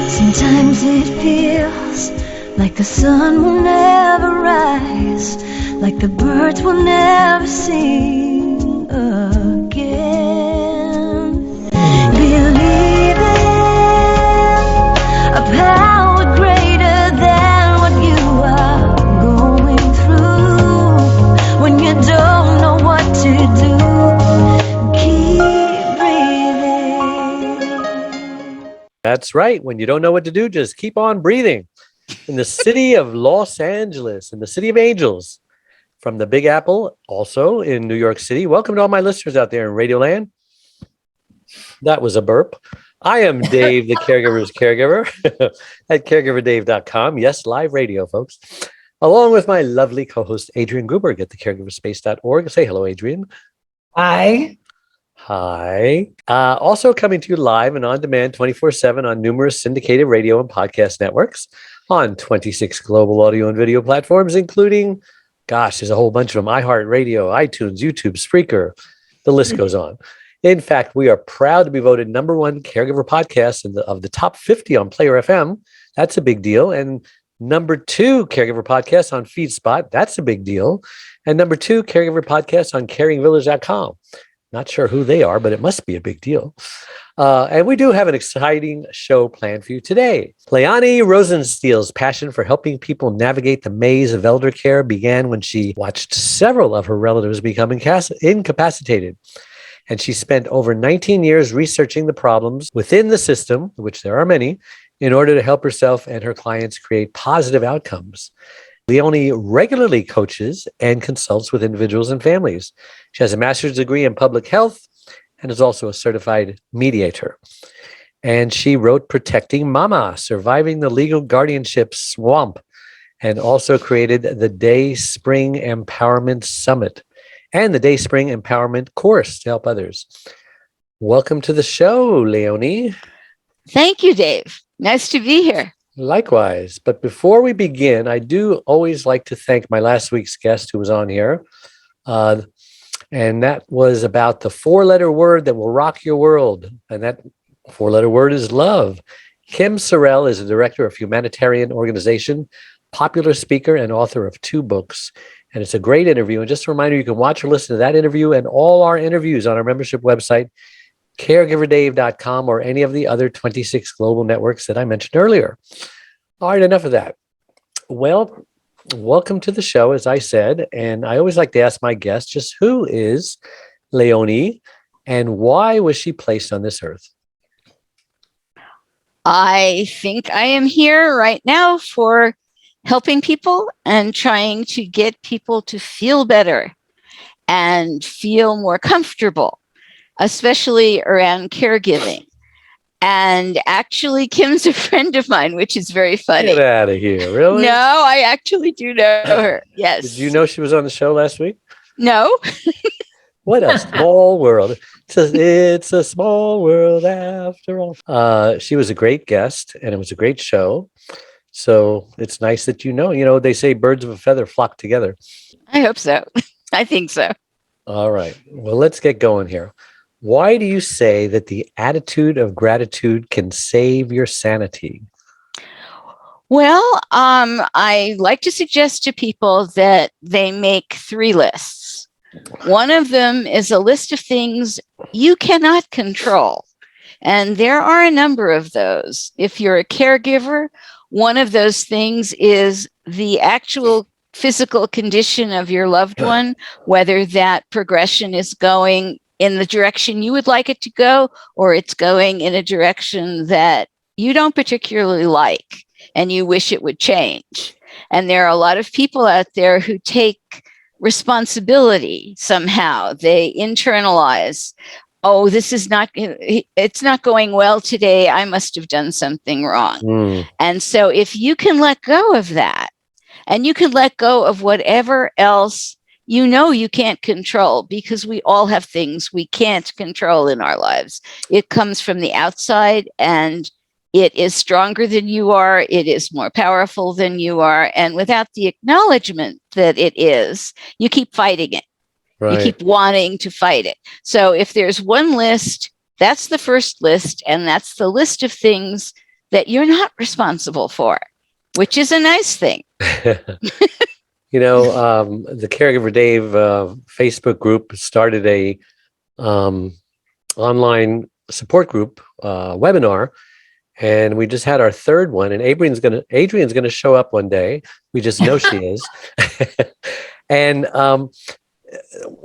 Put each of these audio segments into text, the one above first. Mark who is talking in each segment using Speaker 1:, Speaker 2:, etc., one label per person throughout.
Speaker 1: Sometimes it feels like the sun will never rise, like the birds will never sing again. Believe in a power greater than what you are going through. When you don't know what to do, keep breathing.
Speaker 2: That's right. When you don't know what to do, just keep on breathing. In the city of Los Angeles, in the city of angels, from the Big Apple, also in New York City. Welcome to all my listeners out there in Radioland. That was a burp. I am Dave, the caregiver's caregiver at caregiverdave.com. Yes, live radio, folks. Along with my lovely co-host, Adrian Gruberg at thecaregiverspace.org. Say hello, Adrian.
Speaker 3: Hi.
Speaker 2: Hi. Also coming to you live and on demand 24/7 on numerous syndicated radio and podcast networks on 26 global audio and video platforms, including, gosh, there's a whole bunch of them: iHeartRadio, iTunes, YouTube, Spreaker. The list goes on. In fact, we are proud to be voted #1 caregiver podcast of the top 50 on Player FM. That's a big deal. And #2 caregiver podcast on FeedSpot. That's a big deal. And #2 caregiver podcast on caringvillage.com. Not sure who they are, but it must be a big deal. And we do have an exciting show planned for you today. Leonie Rosenstiel's passion for helping people navigate the maze of elder care began when she watched several of her relatives become incapacitated. And she spent over 19 years researching the problems within the system, which there are many, in order to help herself and her clients create positive outcomes. Leonie regularly coaches and consults with individuals and families. She has a master's degree in public health and is also a certified mediator. And she wrote Protecting Mama, Surviving the Legal Guardianship Swamp, and also created the Dayspring Empowerment Summit and the Dayspring Empowerment Course to help others. Welcome to the show, Leonie.
Speaker 3: Thank you, Dave. Nice to be here.
Speaker 2: Likewise. But before we begin, I do always like to thank my last week's guest who was on here. And that was about the 4-letter word that will rock your world. And that 4-letter word is love. Kim Sorrell is a director of humanitarian organization, popular speaker, and author of 2 books. And it's a great interview. And just a reminder, you can watch or listen to that interview and all our interviews on our membership website, caregiverdave.com, or any of the other 26 global networks that I mentioned earlier. All right, enough of that. Well, welcome to the show, as I said. And I always like to ask my guests, just who is Leonie and why was she placed on this earth?
Speaker 3: I think I am here right now for helping people and trying to get people to feel better and feel more comfortable, especially around caregiving. And actually, Kim's a friend of mine, which is very funny.
Speaker 2: Get out of here, really?
Speaker 3: No, I actually do know her. Yes.
Speaker 2: Did you know she was on the show last week?
Speaker 3: No.
Speaker 2: What a small world. It's a small world after all. She was a great guest, and it was a great show. So it's nice that you know, they say birds of a feather flock together.
Speaker 3: I hope so. I think so.
Speaker 2: All right. Well, let's get going here. Why do you say that the attitude of gratitude can save your sanity?
Speaker 3: Well, I like to suggest to people that they make 3 lists. One of them is a list of things you cannot control. And there are a number of those. If you're a caregiver, one of those things is the actual physical condition of your loved one, whether that progression is going in the direction you would like it to go, or it's going in a direction that you don't particularly like and you wish it would change. And there are a lot of people out there who take responsibility somehow. They internalize, oh, it's not going well today. I must have done something wrong. And so if you can let go of that, and you can let go of whatever else you can't control, because we all have things we can't control in our lives. It comes from the outside, and it is stronger than you are. It is more powerful than you are. And without the acknowledgement that it is, you keep fighting it. Right. You keep wanting to fight it. So if there's one list, that's the first list. And that's the list of things that you're not responsible for, which is a nice thing.
Speaker 2: You know, the Caregiver Dave Facebook group started a online support group webinar, and we just had our third one. And Adrian's gonna show up one day. We just know she is. And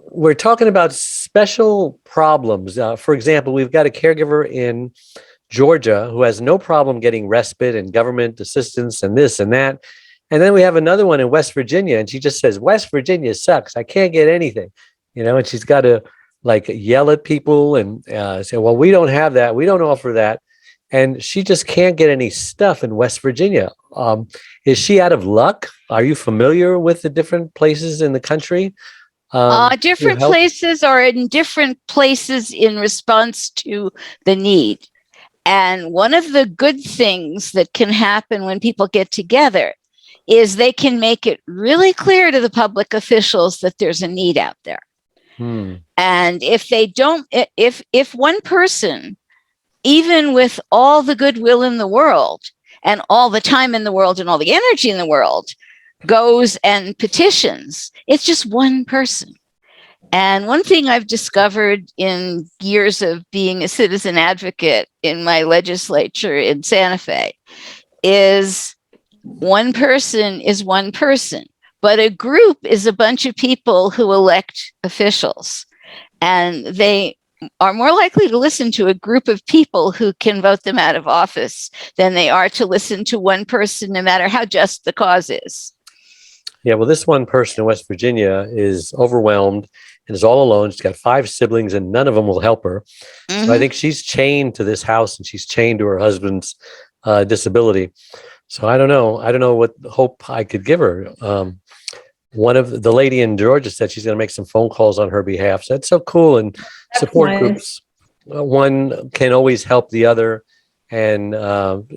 Speaker 2: we're talking about special problems. For example, we've got a caregiver in Georgia who has no problem getting respite and government assistance and this and that. And then we have another one in West Virginia, and she just says, West Virginia sucks. I can't get anything, you know, and she's got to like yell at people and say, well, we don't have that. We don't offer that. And she just can't get any stuff in West Virginia. Is she out of luck? Are you familiar with the different places in the country?
Speaker 3: Different places are in different places in response to the need. And one of the good things that can happen when people get together is they can make it really clear to the public officials that there's a need out there. And if they don't, if one person, even with all the goodwill in the world and all the time in the world and all the energy in the world, goes and petitions, it's just one person. And one thing I've discovered in years of being a citizen advocate in my legislature in Santa Fe is one person is one person, but a group is a bunch of people who elect officials, and they are more likely to listen to a group of people who can vote them out of office than they are to listen to one person, no matter how just the cause is.
Speaker 2: Yeah, well, this one person in West Virginia is overwhelmed and is all alone. She's got 5 siblings and none of them will help her. So I think she's chained to this house and she's chained to her husband's disability. So I don't know what hope I could give her. One of the lady in Georgia said she's going to make some phone calls on her behalf. So that's so cool. And support groups, one can always help the other. And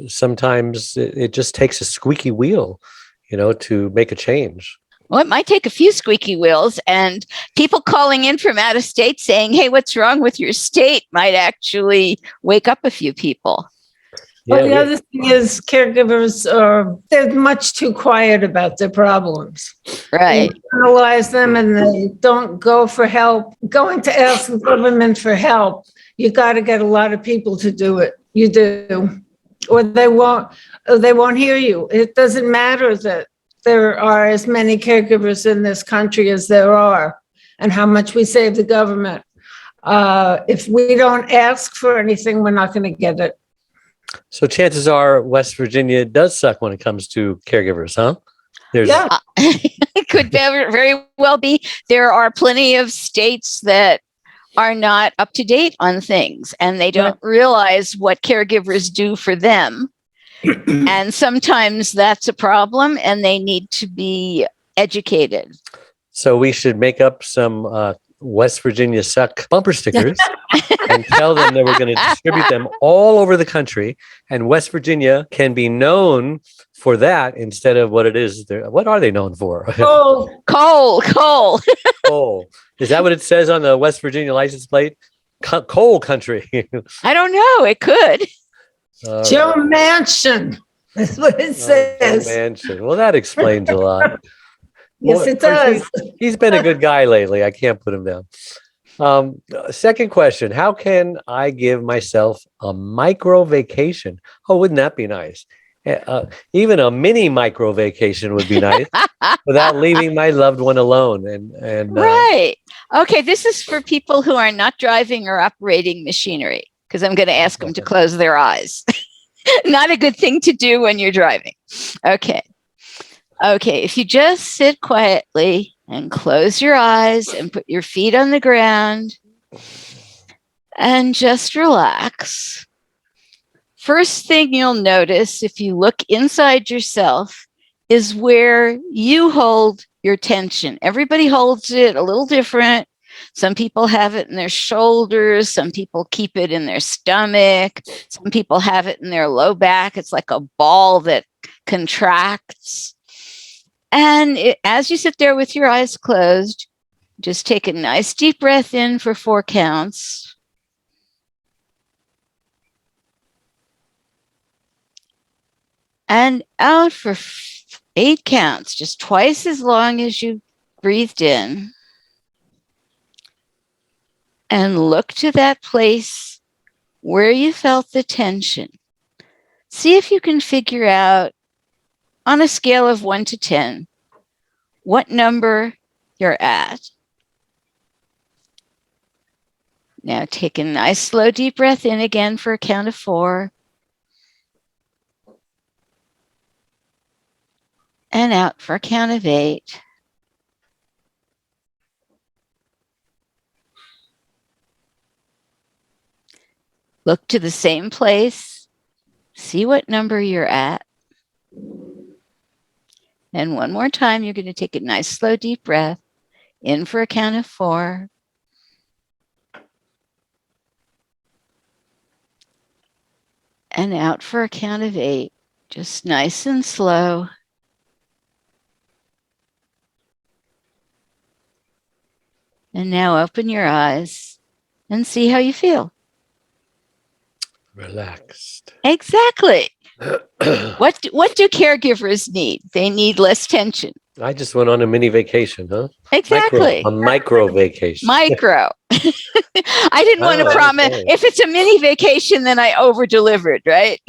Speaker 2: sometimes it just takes a squeaky wheel, you know, to make a change.
Speaker 3: Well, it might take a few squeaky wheels, and people calling in from out of state saying, hey, what's wrong with your state might actually wake up a few people.
Speaker 4: Well, the other thing is caregivers they're much too quiet about their problems.
Speaker 3: Right.
Speaker 4: They analyze them and they don't go for help. Going to ask the government for help, you got to get a lot of people to do it. You do. Or they won't hear you. It doesn't matter that there are as many caregivers in this country as there are and how much we save the government. If we don't ask for anything, we're not going to get it.
Speaker 2: So chances are West Virginia does suck when it comes to caregivers, huh?
Speaker 3: It could very well be. There are plenty of states that are not up to date on things, and they don't realize what caregivers do for them. And sometimes that's a problem, and they need to be educated.
Speaker 2: So we should make up some West Virginia suck bumper stickers and tell them that we're going to distribute them all over the country, and West Virginia can be known for that instead of what it is. What are they known for?
Speaker 3: Coal.
Speaker 2: Coal. Is that what it says on the West Virginia license plate? Coal country.
Speaker 3: I don't know. It could.
Speaker 4: Joe Manchin. That's what it says.
Speaker 2: Joe Manchin. Well, that explains a lot.
Speaker 4: Yes, it does.
Speaker 2: He's been a good guy lately. I can't put him down. Second question. How can I give myself a micro vacation? Oh, wouldn't that be nice? Even a mini micro vacation would be nice without leaving my loved one alone. And
Speaker 3: right. Okay. This is for people who are not driving or operating machinery, because I'm going to ask them to close their eyes. Not a good thing to do when you're driving. Okay. If you just sit quietly and close your eyes and put your feet on the ground and just relax. First thing you'll notice if you look inside yourself is where you hold your tension. Everybody holds it a little different. Some people have it in their shoulders. Some people keep it in their stomach. Some people have it in their low back. It's like a ball that contracts. And as you sit there with your eyes closed, just take a nice deep breath in for 4 counts. and out for 8 counts, just twice as long as you breathed in. And look to that place where you felt the tension. See if you can figure out, on a scale of 1 to 10, what number you're at. Now take a nice, slow, deep breath in again for a count of 4. And out for a count of 8. Look to the same place. See what number you're at. And one more time, you're going to take a nice, slow, deep breath in for a count of 4. And out for a count of 8. Just nice and slow. And now open your eyes and see how you feel.
Speaker 2: Relaxed.
Speaker 3: Exactly. What do caregivers need? They need less tension.
Speaker 2: I just went on a mini vacation, huh?
Speaker 3: Exactly.
Speaker 2: A micro vacation.
Speaker 3: Micro. I didn't want to promise.
Speaker 2: Okay.
Speaker 3: If it's a mini vacation, then I over-delivered, right?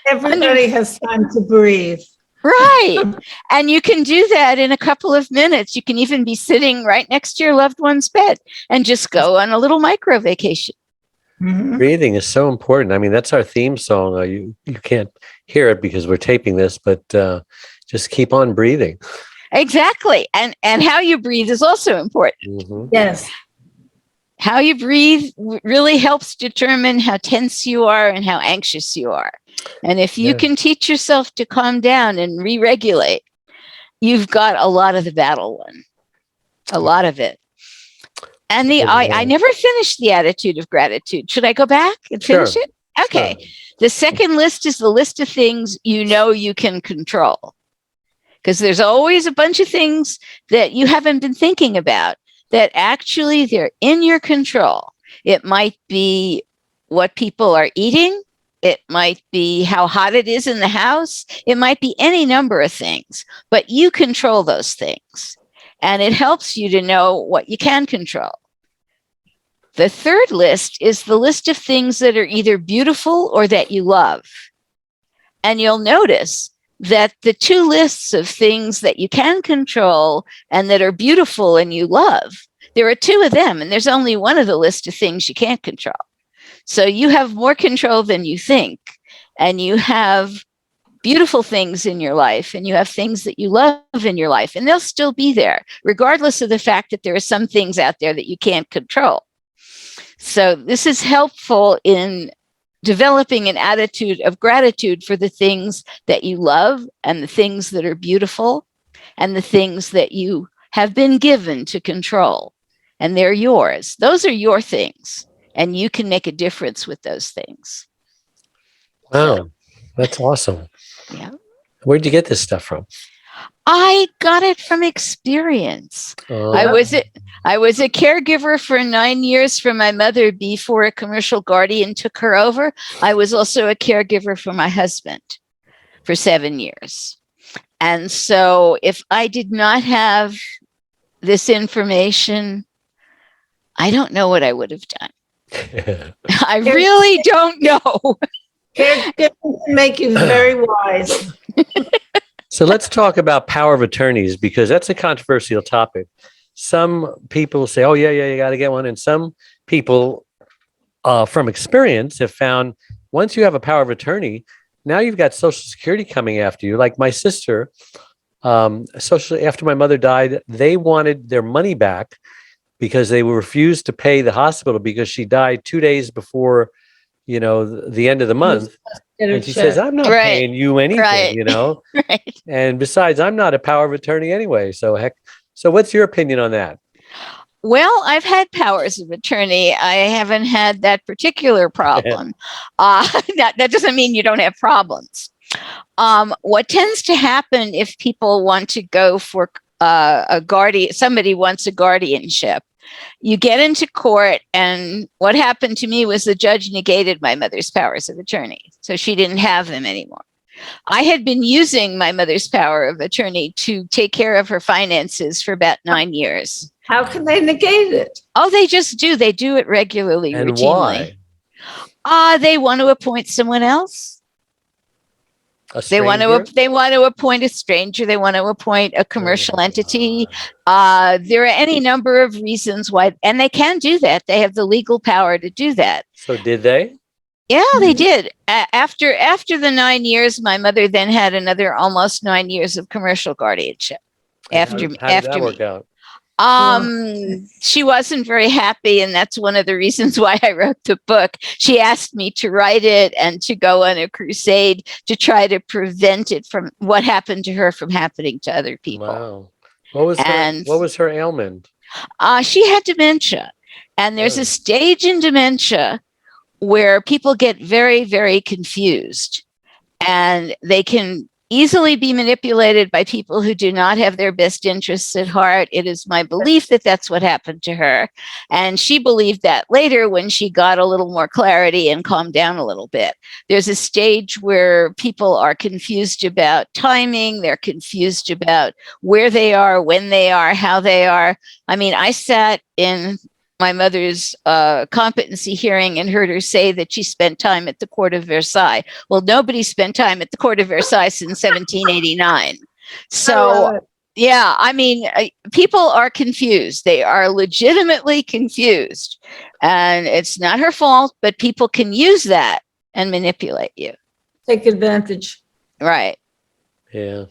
Speaker 4: Everybody has time to breathe.
Speaker 3: Right. And you can do that in a couple of minutes. You can even be sitting right next to your loved one's bed and just go on a little micro vacation.
Speaker 4: Mhm.
Speaker 2: Breathing is so important. I mean, that's our theme song. You can't hear it because we're taping this, but just keep on breathing.
Speaker 3: Exactly. And how you breathe is also important.
Speaker 2: Mhm.
Speaker 4: Yes.
Speaker 3: How you breathe really helps determine how tense you are and how anxious you are. And if you can teach yourself to calm down and re-regulate, you've got a lot of the battle won. A lot of it. And I never finished the attitude of gratitude. Should I go back and finish it? Okay.
Speaker 2: Sure.
Speaker 3: The second list is the list of things you know you can control. Because there's always a bunch of things that you haven't been thinking about that actually they're in your control. It might be what people are eating. It might be how hot it is in the house. It might be any number of things, but you control those things. And it helps you to know what you can control. The third list is the list of things that are either beautiful or that you love. And you'll notice that the 2 lists of things that you can control and that are beautiful and you love, there are 2 of them, and there's only one of the list of things you can't control. So you have more control than you think, and you have beautiful things in your life, and you have things that you love in your life, and they'll still be there, regardless of the fact that there are some things out there that you can't control. So this is helpful in developing an attitude of gratitude for the things that you love and the things that are beautiful and the things that you have been given to control. And they're yours. Those are your things. And you can make a difference with those things.
Speaker 2: Wow. That's awesome.
Speaker 3: Yeah.
Speaker 2: Where'd you get this stuff from?
Speaker 3: I got it from experience.
Speaker 2: Oh.
Speaker 3: I was a caregiver for 9 years for my mother before a commercial guardian took her over. I was also a caregiver for my husband for 7 years. And so if I did not have this information, I don't know what I would have done. I really don't know.
Speaker 4: Caregiving can make you very wise.
Speaker 2: So let's talk about power of attorneys, because that's a controversial topic. Some people say, oh, yeah, you got to get one. And some people from experience have found once you have a power of attorney, now you've got Social Security coming after you. Like my sister, after my mother died, they wanted their money back because they refused to pay the hospital because she died 2 days before, the end of the month. And she says, I'm not paying you anything,
Speaker 3: Right.
Speaker 2: And besides, I'm not a power of attorney anyway. So what's your opinion on that?
Speaker 3: Well, I've had powers of attorney. I haven't had that particular problem. That doesn't mean you don't have problems. What tends to happen if people want to go for somebody wants a guardianship, you get into court, and what happened to me was the judge negated my mother's powers of attorney. So she didn't have them anymore. I had been using my mother's power of attorney to take care of her finances for about 9 years.
Speaker 4: How can they negate it?
Speaker 3: Oh, they just do. They do it regularly,
Speaker 2: And
Speaker 3: routinely.
Speaker 2: why?
Speaker 3: They want to appoint someone else. They want to appoint a stranger. They want to appoint a commercial entity. There are any number of reasons why, and they can do that. They have the legal power to do that.
Speaker 2: So did they?
Speaker 3: Yeah, they did. After the 9 years, my mother then had another almost 9 years of commercial guardianship.
Speaker 2: How did that work out?
Speaker 3: She wasn't very happy, and that's one of the reasons why I wrote the book. She asked me to write it and to go on a crusade to try to prevent it from what happened to her from happening to other people.
Speaker 2: Wow. What was her ailment?
Speaker 3: She had dementia, and there's a stage in dementia where people get very, very confused, and they can easily be manipulated by people who do not have their best interests at heart. It is my belief that that's what happened to her. And she believed that later when she got a little more clarity and calmed down a little bit. There's a stage where people are confused about timing. They're confused about where they are, when they are, how they are. I mean, I sat in my mother's competency hearing and heard her say that she spent time at the court of Versailles. Well, nobody spent time at the court of Versailles since 1789. So, yeah, I mean, people are confused. They are legitimately confused. And it's not her fault, but people can use that and manipulate you.
Speaker 4: Take advantage.
Speaker 3: Right.
Speaker 2: Yeah.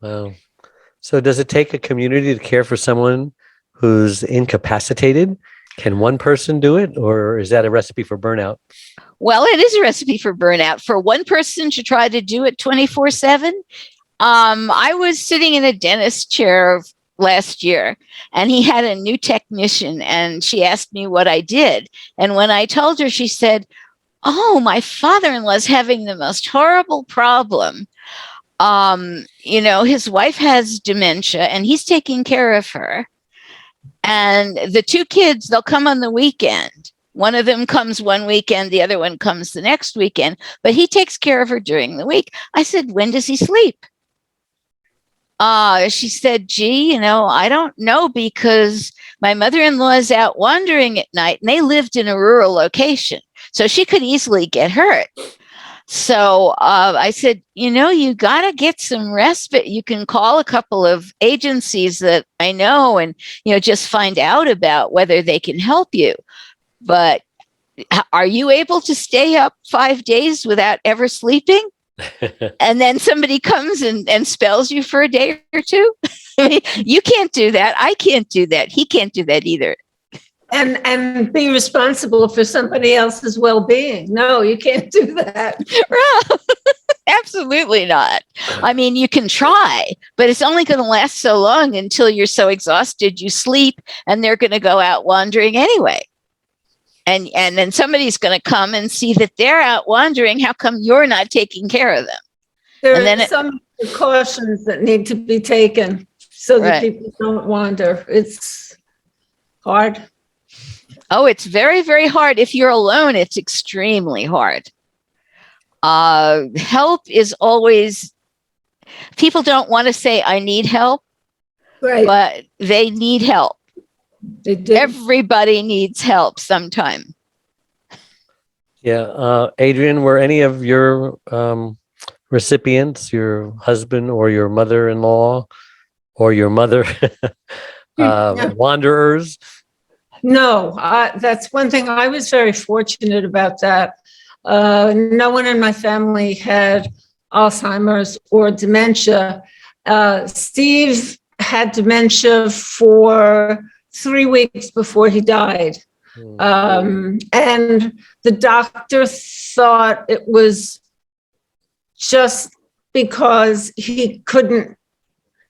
Speaker 2: Wow. So does it take a community to care for someone who's incapacitated? Can one person do it, or is that a recipe for burnout?
Speaker 3: Well, it is a recipe for burnout. For one person to try to do it 24/7. I was sitting in a dentist chair last year, and he had a new technician, and she asked me what I did. And when I told her, she said, "Oh, my father-in-law's having the most horrible problem. His wife has dementia, and he's taking care of her. And the two kids, they'll come on the weekend. One of them comes one weekend, the other one comes the next weekend, but he takes care of her during the week." I said, "When does he sleep?" She said, "Gee, I don't know, because my mother-in-law is out wandering at night, and they lived in a rural location, so she could easily get hurt." So I said, you got to get some respite. You can call a couple of agencies that I know and, just find out about whether they can help you. But are you able to stay up 5 days without ever sleeping? And then somebody comes and spells you for a day or two? I mean, you can't do that. I can't do that. He can't do that either.
Speaker 4: And be responsible for somebody else's well-being. No, you can't do that.
Speaker 3: Absolutely not. I mean, you can try, but it's only going to last so long until you're so exhausted you sleep, and they're going to go out wandering anyway. And then somebody's going to come and see that they're out wandering. How come you're not taking care of them?
Speaker 4: There are some precautions that need to be taken so that people don't wander. It's hard.
Speaker 3: Oh, it's very, very hard. If you're alone, it's extremely hard. Help is always, people don't want to say, "I need help," but they need help.
Speaker 4: They do.
Speaker 3: Everybody needs help sometime.
Speaker 2: Yeah. Adrian, were any of your recipients, your husband or your mother-in-law or your mother, wanderers?
Speaker 4: No, that's one thing. I was very fortunate about that. No one in my family had Alzheimer's or dementia. Steve had dementia for 3 weeks before he died. And the doctor thought it was just because he couldn't,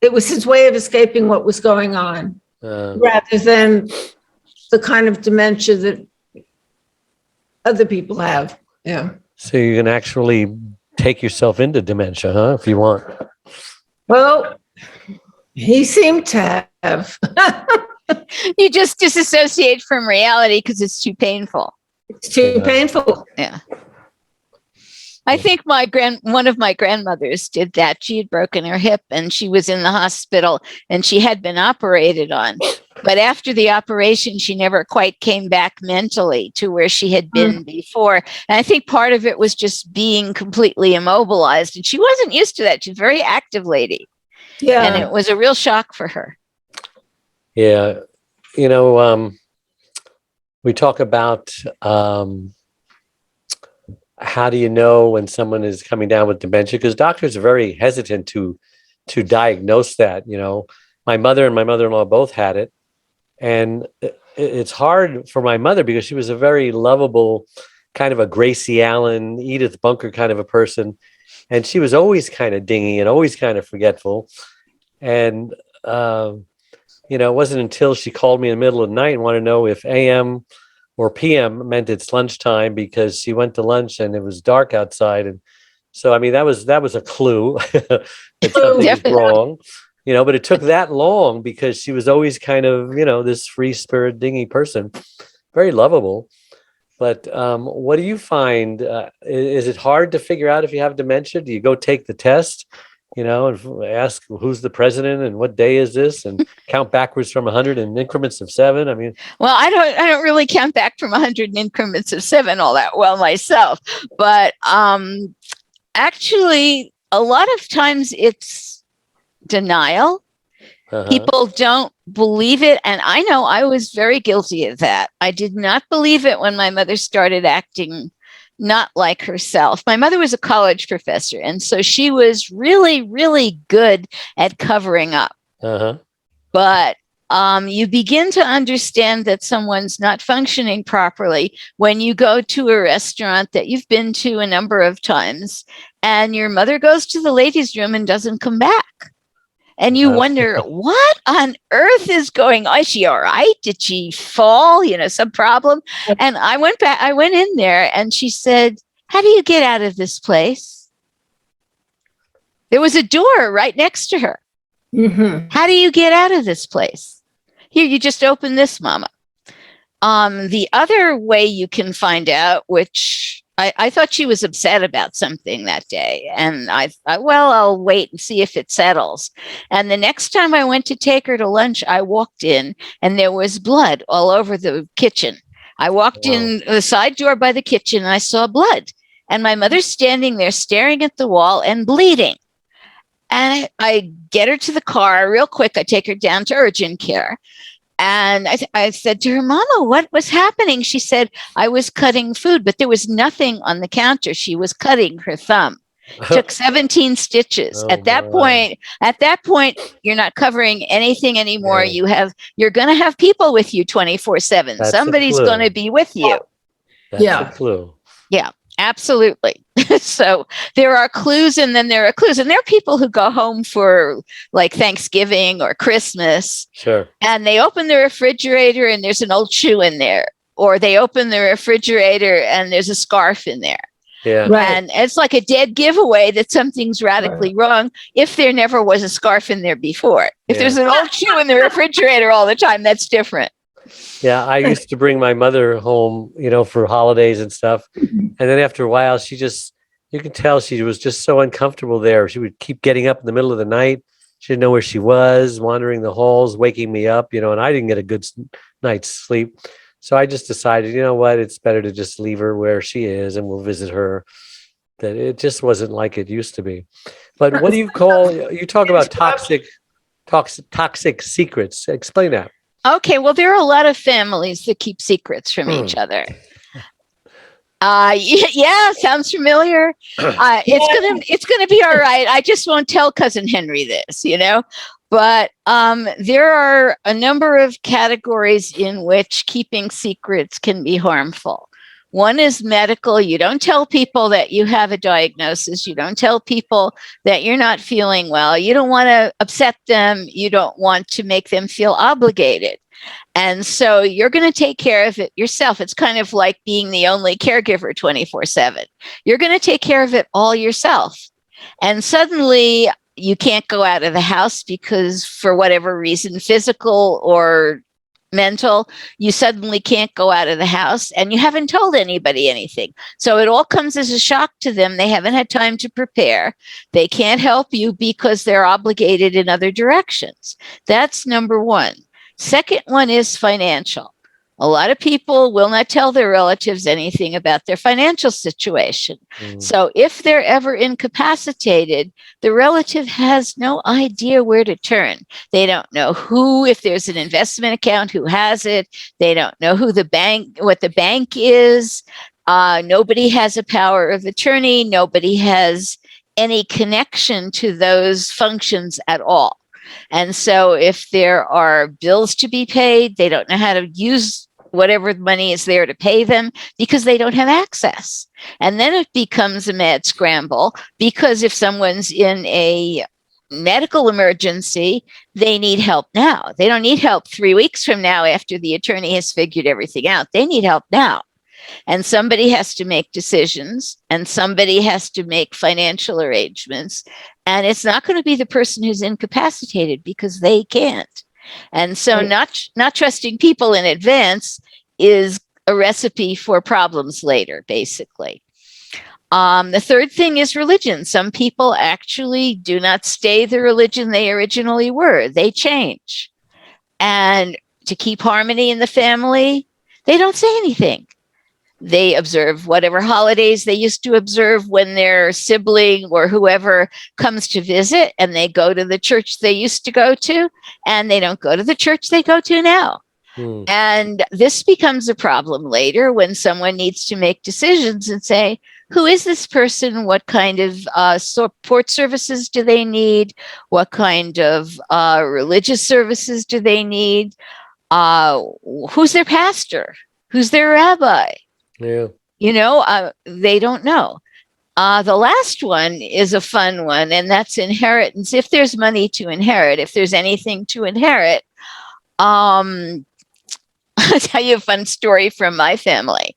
Speaker 4: it was his way of escaping what was going on, rather than the kind of dementia that other people have. Yeah.
Speaker 2: So you can actually take yourself into dementia, huh? If you want.
Speaker 4: Well, he seemed to have.
Speaker 3: You just disassociate from reality because it's too painful.
Speaker 4: It's too painful.
Speaker 3: Yeah. I think one of my grandmothers did that. She had broken her hip and she was in the hospital and she had been operated on. But after the operation, she never quite came back mentally to where she had been before. And I think part of it was just being completely immobilized. And she wasn't used to that. She's a very active lady.
Speaker 4: Yeah.
Speaker 3: And it was a real shock for her.
Speaker 2: Yeah. We talk about how do you know when someone is coming down with dementia? Because doctors are very hesitant to diagnose that. My mother and my mother-in-law both had it. And it's hard for my mother because she was a very lovable, kind of a Gracie Allen, Edith Bunker kind of a person. And she was always kind of dingy and always kind of forgetful. And, it wasn't until she called me in the middle of the night and wanted to know if AM or PM meant it's lunchtime because she went to lunch and it was dark outside. And so, that was a clue that something was wrong. But it took that long because she was always kind of, this free spirit dingy person, very lovable. But what do you find? Is it hard to figure out if you have dementia? Do you go take the test, and ask who's the president and what day is this and count backwards from 100 in increments of 7?
Speaker 3: Well, I don't really count back from 100 in increments of 7 all that well myself. But actually, a lot of times it's denial. People don't believe it. And I know I was very guilty of that. I did not believe it when my mother started acting not like herself. My mother was a college professor, and so she was really, really good at covering up. But you begin to understand that someone's not functioning properly when you go to a restaurant that you've been to a number of times, and your mother goes to the ladies' room and doesn't come back. And you wonder, what on earth is going on? Is she all right? Did she fall? Some problem? And I went in there and she said, how do you get out of this place? There was a door right next to her. How do you get out of this place? Here, you just open this, Mama. The other way you can find out, which I thought she was upset about something that day. And I'll wait and see if it settles. And the next time I went to take her to lunch, I walked in and there was blood all over the kitchen. I walked in the side door by the kitchen and I saw blood. And my mother's standing there staring at the wall and bleeding. And I get her to the car real quick. I take her down to urgent care. And I said to her, Mama, what was happening? She said, I was cutting food, but there was nothing on the counter. She was cutting her thumb. Took 17 stitches. At that point, you're not covering anything anymore.
Speaker 2: Yeah.
Speaker 3: You're going to have people with you 24/7. Somebody's going to be with you.
Speaker 2: That's a clue.
Speaker 3: Yeah, absolutely. So there are clues, and then there are clues, and there are people who go home for like Thanksgiving or Christmas.
Speaker 2: Sure.
Speaker 3: And they open the refrigerator and there's an old shoe in there, or they open the refrigerator and there's a scarf in there.
Speaker 2: Yeah.
Speaker 4: Right.
Speaker 3: And it's like a dead giveaway that something's radically wrong if there never was a scarf in there before. If there's an old shoe in the refrigerator all the time, that's different.
Speaker 2: Yeah, I used to bring my mother home, for holidays and stuff. And then after a while, you could tell she was just so uncomfortable there. She would keep getting up in the middle of the night. She didn't know where she was, wandering the halls, waking me up, and I didn't get a good night's sleep. So I just decided, it's better to just leave her where she is and we'll visit her. That it just wasn't like it used to be. But what do you talk about toxic secrets. Explain that.
Speaker 3: Okay, well, there are a lot of families that keep secrets from each other. Yeah, sounds familiar. It's gonna be all right. I just won't tell Cousin Henry this, But there are a number of categories in which keeping secrets can be harmful. One is medical. You don't tell people that you have a diagnosis. You don't tell people that you're not feeling well. You don't want to upset them. You don't want to make them feel obligated. And so you're going to take care of it yourself. It's kind of like being the only caregiver 24/7. You're going to take care of it all yourself. And suddenly you can't go out of the house because for whatever reason, physical or mental, you suddenly can't go out of the house and you haven't told anybody anything. So it all comes as a shock to them. They haven't had time to prepare. They can't help you because they're obligated in other directions. That's number one. Second one is financial. A lot of people will not tell their relatives anything about their financial situation. So if they're ever incapacitated, the relative has no idea where to turn. They don't know who, if there's an investment account, who has it. They don't know what the bank is. Nobody has a power of attorney. Nobody has any connection to those functions at all. And so if there are bills to be paid, they don't know how to use whatever money is there to pay them because they don't have access. And then it becomes a mad scramble because if someone's in a medical emergency, they need help now. They don't need help 3 weeks from now after the attorney has figured everything out. They need help now. And somebody has to make decisions and somebody has to make financial arrangements. And it's not going to be the person who's incapacitated because they can't. And so not trusting people in advance is a recipe for problems later, basically. The third thing is religion. Some people actually do not stay the religion they originally were. They change. And to keep harmony in the family, they don't say anything. They observe whatever holidays they used to observe when their sibling or whoever comes to visit, and they go to the church they used to go to, and they don't go to the church they go to now. And this becomes a problem later when someone needs to make decisions and say, who is this person? What kind of support services do they need? What kind of religious services do they need? Who's their pastor? Who's their rabbi?
Speaker 2: Yeah.
Speaker 3: They don't know. The last one is a fun one, and that's inheritance. If there's money to inherit, if there's anything to inherit, I'll tell you a fun story from my family.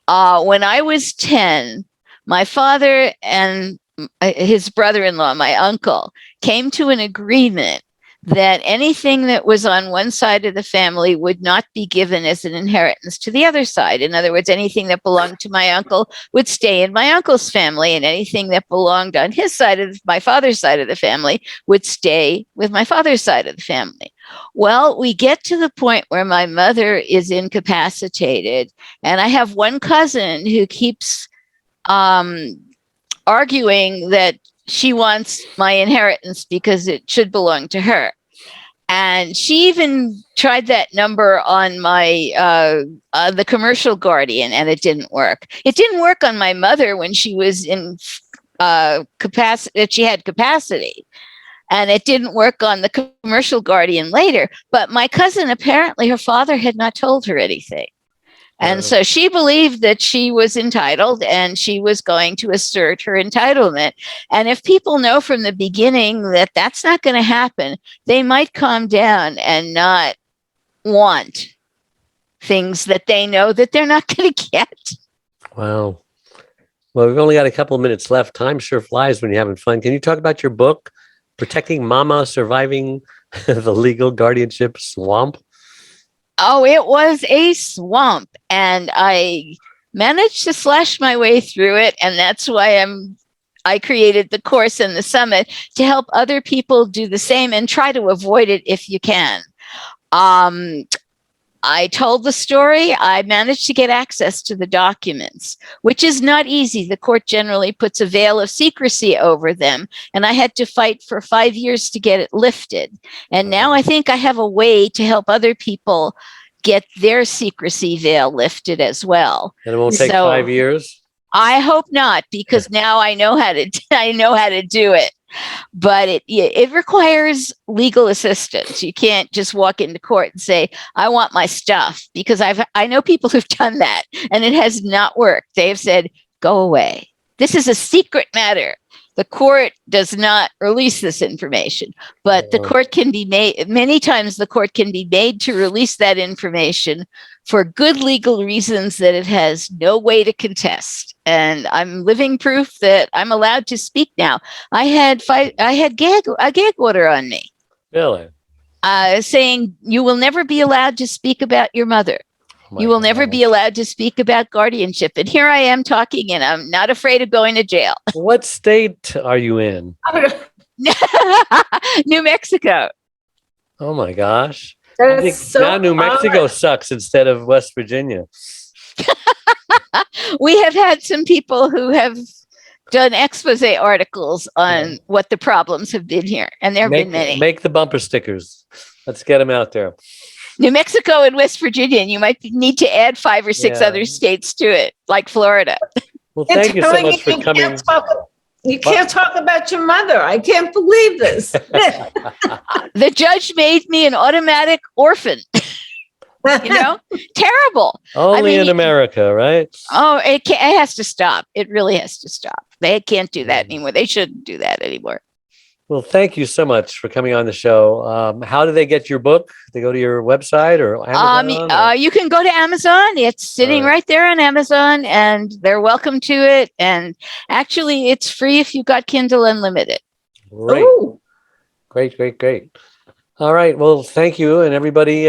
Speaker 3: When I was 10, my father and his brother-in-law, my uncle, came to an agreement that anything that was on one side of the family would not be given as an inheritance to the other side. In other words, anything that belonged to my uncle would stay in my uncle's family, and anything that belonged on his side of my father's side of the family would stay with my father's side of the family. Well, we get to the point where my mother is incapacitated, and I have one cousin who keeps arguing that she wants my inheritance because it should belong to her. And she even tried that number on my the commercial guardian, and it didn't work. It didn't work on my mother when she was in capacity. She had capacity, and it didn't work on the commercial guardian later. But my cousin, apparently, her father had not told her anything. And so she believed that she was entitled and she was going to assert her entitlement. And if people know from the beginning that that's not going to happen, they might calm down and not want things that they know that they're not going to get.
Speaker 2: Wow. Well, we've only got a couple of minutes left. Time sure flies when you're having fun. Can you talk about your book, Protecting Mama, Surviving the Legal Guardianship Swamp?
Speaker 3: Oh, it was a swamp, and I managed to slash my way through it, and that's why I created the course and the summit to help other people do the same and try to avoid it if you can. I told the story. I managed to get access to the documents, which is not easy. The court generally puts a veil of secrecy over them, and I had to fight for 5 years to get it lifted. And now I think I have a way to help other people get their secrecy veil lifted as well.
Speaker 2: And it won't take 5 years?
Speaker 3: I hope not, because now I know how to do it. But it requires legal assistance. You can't just walk into court and say, I want my stuff, because I know people who've done that and it has not worked. They have said, go away. This is a secret matter. The court does not release this information, but the court can be made, many times the court can be made to release that information for good legal reasons that it has no way to contest. And I'm living proof that I'm allowed to speak now. I had a gag order on me.
Speaker 2: Really?
Speaker 3: saying you will never be allowed to speak about your mother. You will never be allowed to speak about guardianship. And here I am talking, and I'm not afraid of going to jail.
Speaker 2: What state are you in?
Speaker 3: New Mexico.
Speaker 2: Oh my gosh.
Speaker 4: That's so
Speaker 2: now New Mexico
Speaker 4: odd.
Speaker 2: sucks instead of West Virginia.
Speaker 3: We have had some people who have done expose articles on what the problems have been here, and there have been many.
Speaker 2: Make the bumper stickers. Let's get them out there.
Speaker 3: New Mexico and West Virginia, and you might need to add 5 or 6 other states to it, like Florida.
Speaker 2: Well, thank you so much for coming.
Speaker 4: You can't talk about your mother. I can't believe this.
Speaker 3: The judge made me an automatic orphan. Terrible.
Speaker 2: Only in America, right?
Speaker 3: Oh, it has to stop. It really has to stop. They can't do that anymore. They shouldn't do that anymore.
Speaker 2: Well, thank you so much for coming on the show. How do they get your book? They go to your website or Amazon?
Speaker 3: You can go to Amazon. It's sitting right there on Amazon, and they're welcome to it. And actually, it's free if you've got Kindle Unlimited.
Speaker 2: Great. Ooh. Great. All right. Well, thank you. And everybody,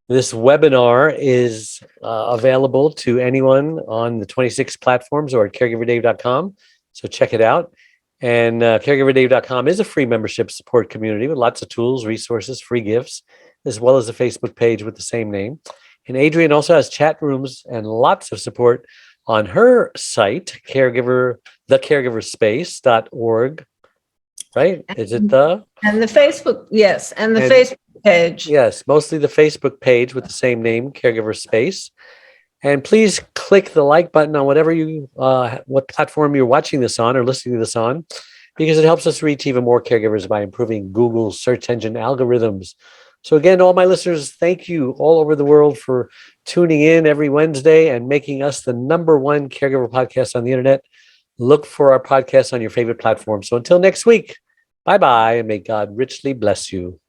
Speaker 2: this webinar is available to anyone on the 26 platforms or at caregiverdave.com. So check it out. And caregiverdave.com is a free membership support community with lots of tools, resources, free gifts, as well as a Facebook page with the same name. And Adrienne also has chat rooms and lots of support on her site, thecaregiverspace.org. Right? Is it the?
Speaker 4: And the Facebook, yes. And the Facebook page.
Speaker 2: Yes, mostly the Facebook page with the same name, Caregiver Space. And please click the like button on whatever what platform you're watching this on or listening to this on, because it helps us reach even more caregivers by improving Google's search engine algorithms. So again, all my listeners, thank you all over the world for tuning in every Wednesday and making us the #1 caregiver podcast on the internet. Look for our podcast on your favorite platform. So until next week, bye-bye, and may God richly bless you.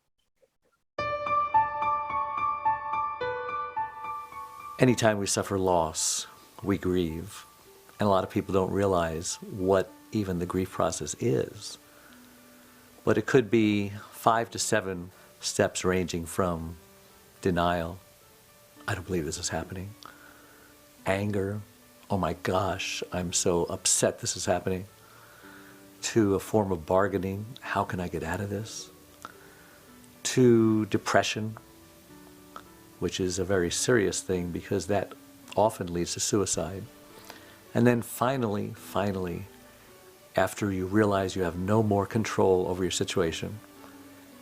Speaker 2: Anytime we suffer loss, we grieve. And a lot of people don't realize what even the grief process is. But it could be 5 to 7 steps ranging from denial, I don't believe this is happening, anger, oh my gosh, I'm so upset this is happening, to a form of bargaining, how can I get out of this, to depression, which is a very serious thing because that often leads to suicide. And then finally, after you realize you have no more control over your situation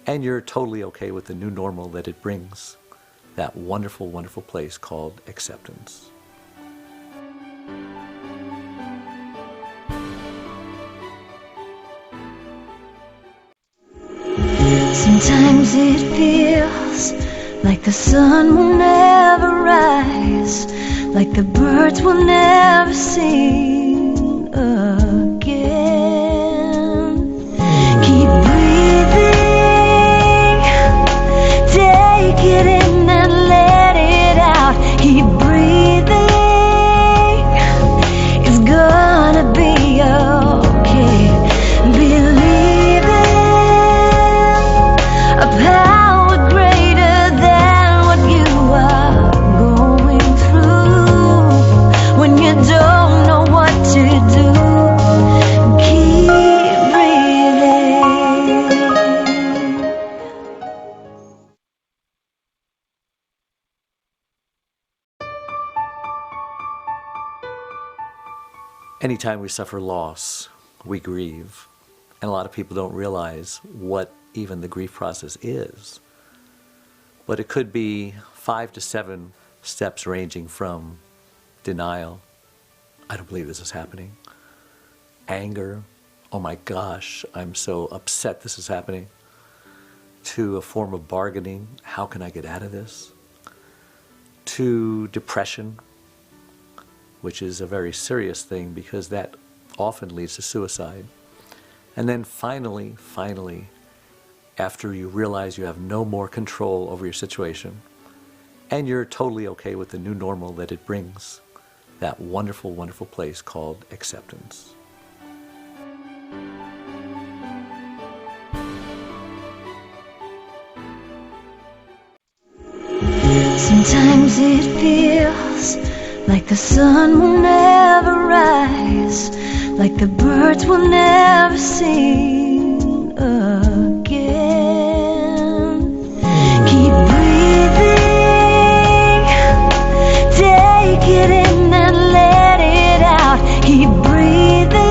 Speaker 2: and you're totally okay with the new normal that it brings, that wonderful, wonderful place called acceptance.
Speaker 1: Sometimes it feels like the sun will never rise, like the birds will never sing again. Keep breathing, take it in and let it out. Keep breathing, it's gonna be okay. Believe in a power greater than what you are going through. When you don't know what to do, keep breathing.
Speaker 2: Anytime we suffer loss, we grieve. And a lot of people don't realize what even the grief process is. But it could be 5 to 7 steps ranging from denial, I don't believe this is happening, anger, oh my gosh, I'm so upset this is happening, to a form of bargaining, how can I get out of this, to depression, which is a very serious thing because that often leads to suicide. And then finally, after you realize you have no more control over your situation and you're totally okay with the new normal that it brings, that wonderful, wonderful place called acceptance.
Speaker 1: Sometimes it feels like the sun will never rise, like the birds will never sing again. Keep breathing, take it in and let it out. Keep breathing,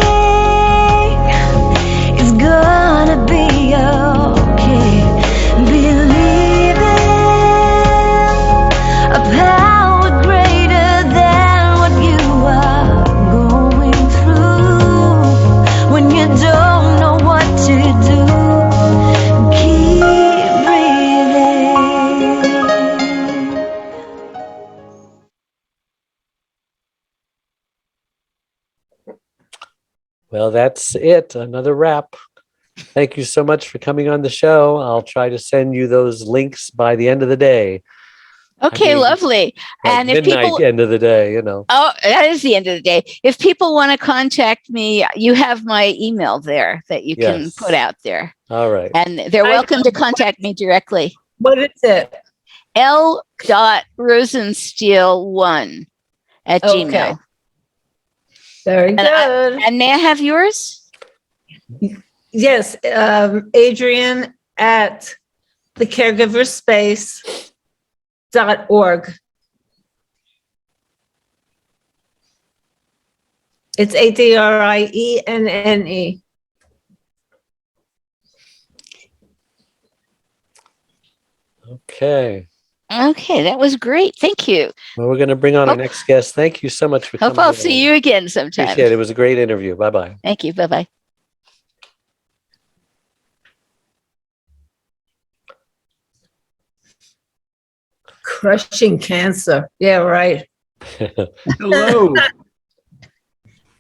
Speaker 1: it's gonna be okay. Believe in a power greater than what you are going through. When you don't know what to do, keep breathing.
Speaker 2: Well, that's it. Another wrap. Thank you so much for coming on the show. I'll try to send you those links by the end of the day.
Speaker 3: Okay,
Speaker 2: I mean,
Speaker 3: lovely.
Speaker 2: Like
Speaker 3: And if
Speaker 2: midnight,
Speaker 3: people,
Speaker 2: end of the day, you know.
Speaker 3: oh, that is the end of the day. If people want to contact me, you have my email there that you can
Speaker 2: Yes.
Speaker 3: put out there.
Speaker 2: All right.
Speaker 3: And they're welcome to contact me directly.
Speaker 4: What is it?
Speaker 3: l.rosenstiel1@gmail.
Speaker 4: Very good.
Speaker 3: And may I have yours?
Speaker 4: Yes, Adrian at thecaregiverspace.org. It's ADRIENNE.
Speaker 2: Okay.
Speaker 3: Okay, that was great. Thank you.
Speaker 2: Well, we're going to bring on our
Speaker 3: Hope-
Speaker 2: next guest. Thank you so much for coming.
Speaker 3: Hope I'll
Speaker 2: on.
Speaker 3: see you again sometime.
Speaker 2: Appreciate it. It was a great interview. Bye-bye.
Speaker 3: Thank you. Bye-bye.
Speaker 4: Crushing cancer. Yeah, right.
Speaker 5: Hello.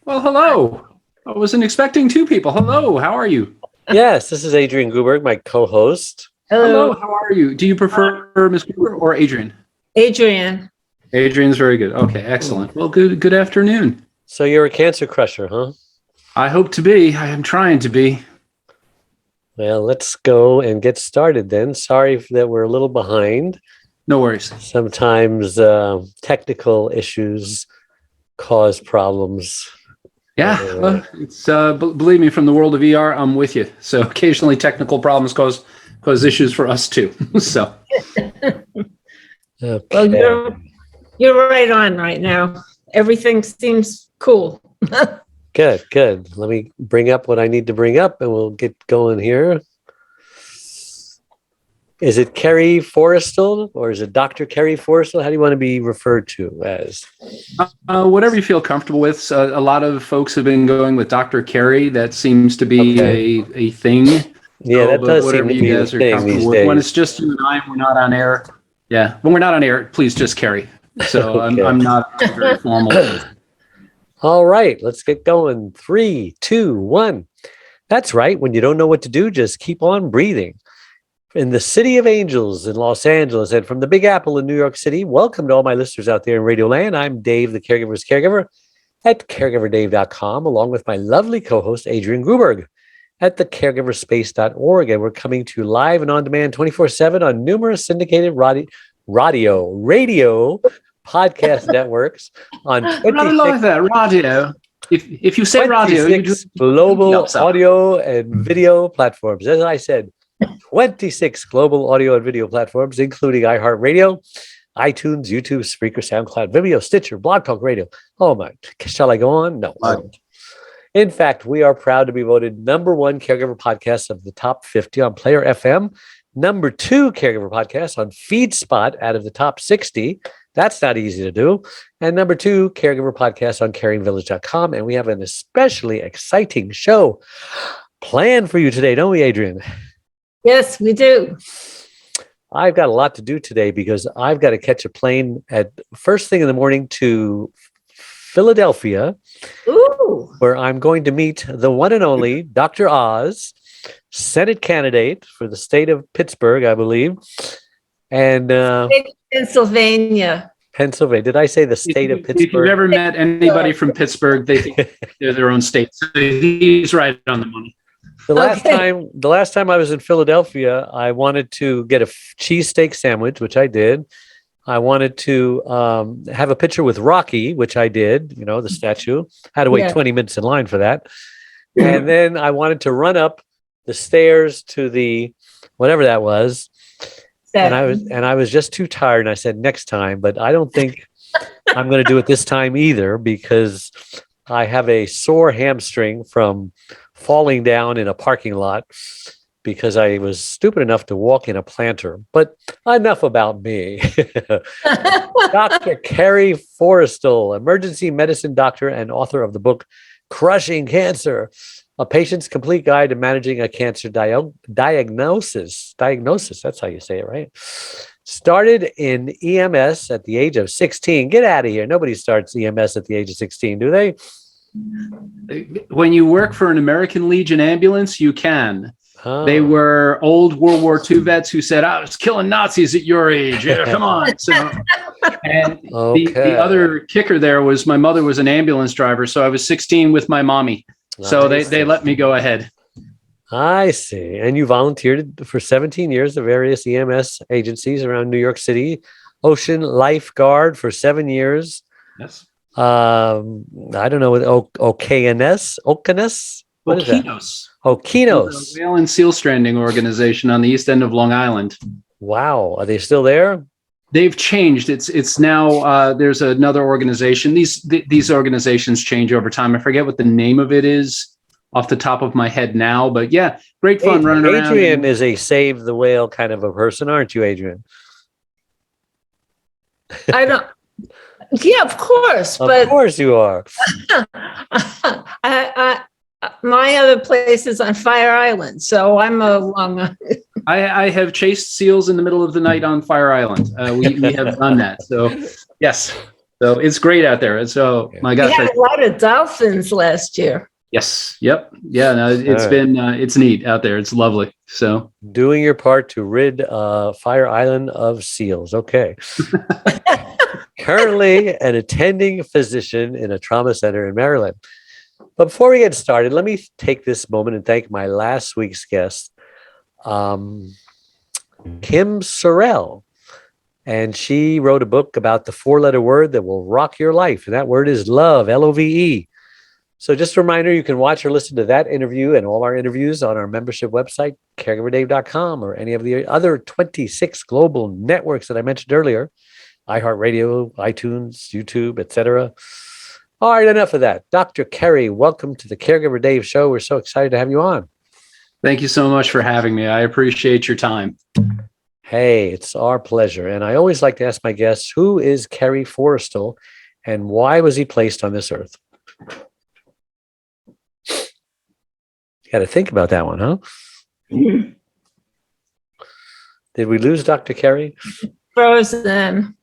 Speaker 5: Well, hello. I wasn't expecting two people. Hello, how are you?
Speaker 2: Yes, this is Adrian Guberg, my co-host.
Speaker 5: Hello, how are you? Do you prefer Ms. Cooper or Adrian?
Speaker 4: Adrian.
Speaker 5: Adrian's very good. Okay, excellent. Well, good afternoon.
Speaker 2: So you're a cancer crusher, huh?
Speaker 5: I hope to be. I am trying to be.
Speaker 2: Well, let's go and get started then. Sorry that we're a little behind.
Speaker 5: No worries.
Speaker 2: Sometimes technical issues cause problems.
Speaker 5: Yeah, it's believe me, from the world of ER, I'm with you. So occasionally technical problems cause issues for us too. So
Speaker 2: Okay.
Speaker 4: Well, you're right on right now. Everything seems cool.
Speaker 2: Good. Let me bring up what I need to bring up and we'll get going here. Is it Kerry Forrestal or is it Dr. Kerry Forrestal? How do you want to be referred to as?
Speaker 5: whatever you feel comfortable with. A lot of folks have been going with Dr. Kerry. That seems to be a thing.
Speaker 2: Yeah, that
Speaker 5: but
Speaker 2: does
Speaker 5: whatever
Speaker 2: seem to
Speaker 5: you
Speaker 2: be
Speaker 5: guys
Speaker 2: the
Speaker 5: are
Speaker 2: thing
Speaker 5: comfortable
Speaker 2: these
Speaker 5: with. When
Speaker 2: days.
Speaker 5: it's just you and I, and we're not on air. Yeah, when we're not on air, please just Kerry. So
Speaker 2: Okay.
Speaker 5: I'm not very formal.
Speaker 2: All right, let's get going. 3, 2, 1. That's right. When you don't know what to do, just keep on breathing. In the City of Angels in Los Angeles and from the Big Apple in New York City, welcome to all my listeners out there in Radio Land. I'm Dave, the Caregiver's Caregiver at caregiverdave.com, along with my lovely co-host, Adrian Gruberg at thecaregiverspace.org. And we're coming to you live and on demand 24/7 on numerous syndicated radio podcast networks on
Speaker 5: I like that radio. If you say radio, you
Speaker 2: 26
Speaker 5: do
Speaker 2: global audio and video platforms. As I said, 26 global audio and video platforms, including iHeartRadio, iTunes, YouTube, Spreaker, SoundCloud, Vimeo, Stitcher, Blog Talk Radio. Oh my, shall I go on? No. I won't. In fact, we are proud to be voted #1 caregiver podcast of the top 50 on Player FM, #2 caregiver podcast on FeedSpot out of the top 60. That's not easy to do. And #2 caregiver podcast on caringvillage.com. And we have an especially exciting show planned for you today, don't we, Adrian?
Speaker 4: Yes, we do.
Speaker 2: I've got a lot to do today because I've got to catch a plane at first thing in the morning to Philadelphia,
Speaker 4: Ooh.
Speaker 2: where I'm going to meet the one and only Dr. Oz, Senate candidate for the state of Pittsburgh, I believe, and
Speaker 4: Pennsylvania.
Speaker 2: Pennsylvania. Did I say the state of Pittsburgh?
Speaker 5: If you've ever met anybody from Pittsburgh, they think they're their own state. So he's right on the money.
Speaker 2: The last time I was in Philadelphia, I wanted to get a cheesesteak sandwich, which I did. I wanted to have a picture with Rocky, which I did, the statue. Had to wait 20 minutes in line for that. And then I wanted to run up the stairs to the whatever that was. And I was just too tired. And I said, next time, but I don't think I'm going to do it this time either, because I have a sore hamstring from falling down in a parking lot because I was stupid enough to walk in a planter. But enough about me. Dr. Carrie Forrestal, emergency medicine doctor and author of the book Crushing Cancer, a patient's complete guide to managing a cancer diagnosis. Diagnosis, that's how you say it, right? Started in EMS at the age of 16. Get out of here. Nobody starts EMS at the age of 16, do they?
Speaker 5: When you work for an American Legion ambulance, you can.
Speaker 2: Oh.
Speaker 5: They were old World War II vets who said, I was killing Nazis at your age. Yeah, come on. So, and the other kicker there was my mother was an ambulance driver. So I was 16 with my mommy. So they let me go ahead.
Speaker 2: I see. And you volunteered for 17 years at various EMS agencies around New York City. Ocean Lifeguard for 7 years.
Speaker 5: Yes.
Speaker 2: I don't know what Okeanos. What is that? Okeanos.
Speaker 5: A whale and seal stranding organization on the east end of Long Island.
Speaker 2: Wow. Are they still there?
Speaker 5: They've changed. It's now there's another organization. These organizations change over time. I forget what the name of it is off the top of my head now, but yeah, great fun running around.
Speaker 2: Adrian is a save the whale kind of a person, aren't you, Adrian?
Speaker 4: I don't. Yeah, of course.
Speaker 2: Of course you are.
Speaker 4: My other place is on Fire Island, so I'm along.
Speaker 5: I have chased seals in the middle of the night on Fire Island. We have done that. So yes, so it's great out there. So my gosh,
Speaker 4: we had a lot of dolphins last year.
Speaker 5: Yes. Yep. Yeah. No, it's neat out there. It's lovely. So
Speaker 2: doing your part to rid Fire Island of seals. Okay. Currently an attending physician in a trauma center in Maryland. But before we get started, let me take this moment and thank my last week's guest, Kim Sorrell. And she wrote a book about the 4-letter word that will rock your life. And that word is love, Love. So just a reminder, you can watch or listen to that interview and all our interviews on our membership website, caregiverdave.com, or any of the other 26 global networks that I mentioned earlier, iHeartRadio, iTunes, YouTube, etc. All right, enough of that. Dr. Carrie, welcome to the Caregiver Dave Show. We're so excited to have you on.
Speaker 5: Thank you so much for having me. I appreciate your time.
Speaker 2: Hey, it's our pleasure. And I always like to ask my guests, who is Carrie Forrestal and why was he placed on this earth? You got to think about that one, huh? Did we lose Dr. Carrie?
Speaker 4: Frozen.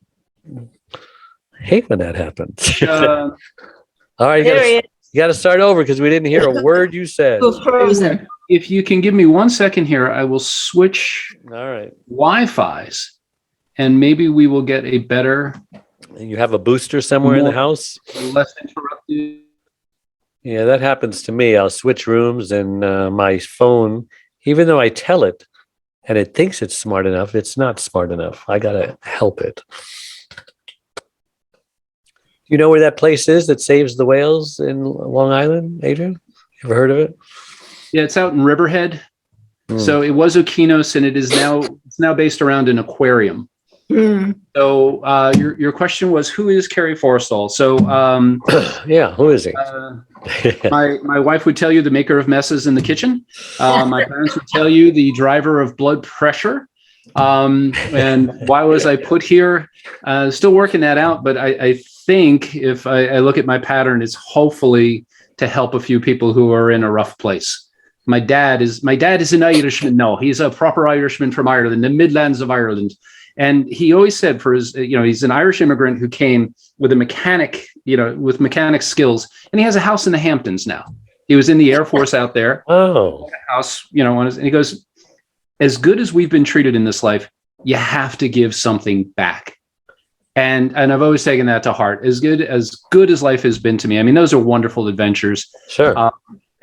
Speaker 2: I hate when that happens. All right, you got to start over because we didn't hear a word you said.
Speaker 4: Frozen.
Speaker 5: If you can give me 1 second here, I will switch Wi-Fi's and maybe we will get a better.
Speaker 2: You have a booster somewhere in the house?
Speaker 5: Less interrupted.
Speaker 2: Yeah, that happens to me. I'll switch rooms and my phone, even though I tell it and it thinks it's smart enough, it's not smart enough. I got to help it. Do you know where that place is that saves the whales in Long Island, Adrian? Ever heard of it?
Speaker 5: Yeah, it's out in Riverhead. So it was Okeanos, and it's now based around an aquarium. So your question was, who is Carrie Forrestal? So
Speaker 2: yeah, who is he?
Speaker 5: My wife would tell you the maker of messes in the kitchen. My parents would tell you the driver of blood pressure. And why was I put here? Still working that out, but I think if I look at my pattern, it's hopefully to help a few people who are in a rough place. My dad is an Irishman. No, he's a proper Irishman from Ireland, the Midlands of Ireland. And he always said for his, he's an Irish immigrant who came with a mechanic, with mechanic skills, and he has a house in the Hamptons now. He was in the Air Force out there.
Speaker 2: Oh,
Speaker 5: house, and he goes, as good as we've been treated in this life, you have to give something back. And I've always taken that to heart. As good as life has been to me. I mean, those are wonderful adventures.
Speaker 2: Sure.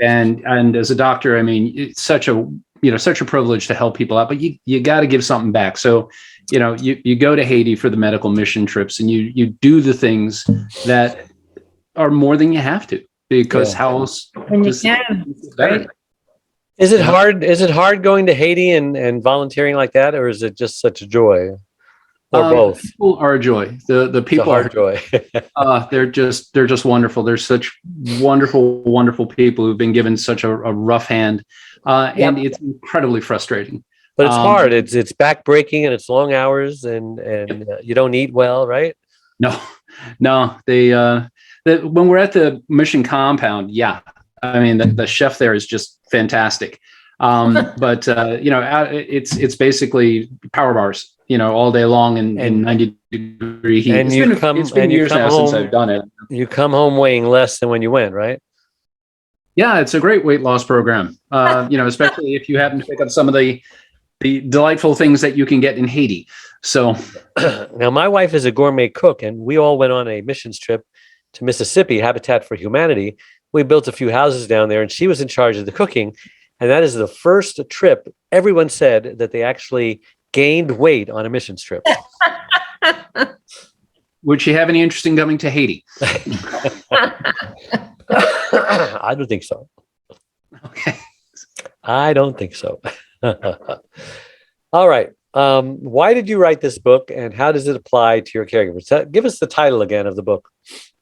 Speaker 5: And as a doctor, I mean, it's such a privilege to help people out, but you got to give something back. So you go to Haiti for the medical mission trips, and you do the things that are more than you have to, because how else?
Speaker 4: When you can, right?
Speaker 2: Is it hard? Is it hard going to Haiti and volunteering like that, or is it just such a joy, or both?
Speaker 5: People are a joy. The people
Speaker 2: are joy.
Speaker 5: They're just wonderful. They're such wonderful people who've been given such a rough hand, and it's incredibly frustrating.
Speaker 2: But it's hard. It's backbreaking, and it's long hours, and you don't eat well, right?
Speaker 5: No. When we're at the mission compound, I mean, the chef there is just fantastic. But it's basically power bars, all day long in 90-degree heat.
Speaker 2: And it's been years now since I've done it. You come home weighing less than when you went, right?
Speaker 5: Yeah, it's a great weight loss program. Especially if you happen to pick up some of the delightful things that you can get in Haiti. So
Speaker 2: now my wife is a gourmet cook, and we all went on a missions trip to Mississippi, Habitat for Humanity. We built a few houses down there, and she was in charge of the cooking. And that is the first trip everyone said that they actually gained weight on a missions trip.
Speaker 5: Would she have any interest in coming to Haiti?
Speaker 2: I don't think so.
Speaker 5: Okay.
Speaker 2: I don't think so. All right. Why did you write this book, and how does it apply to your caregivers? Give us the title again of the book.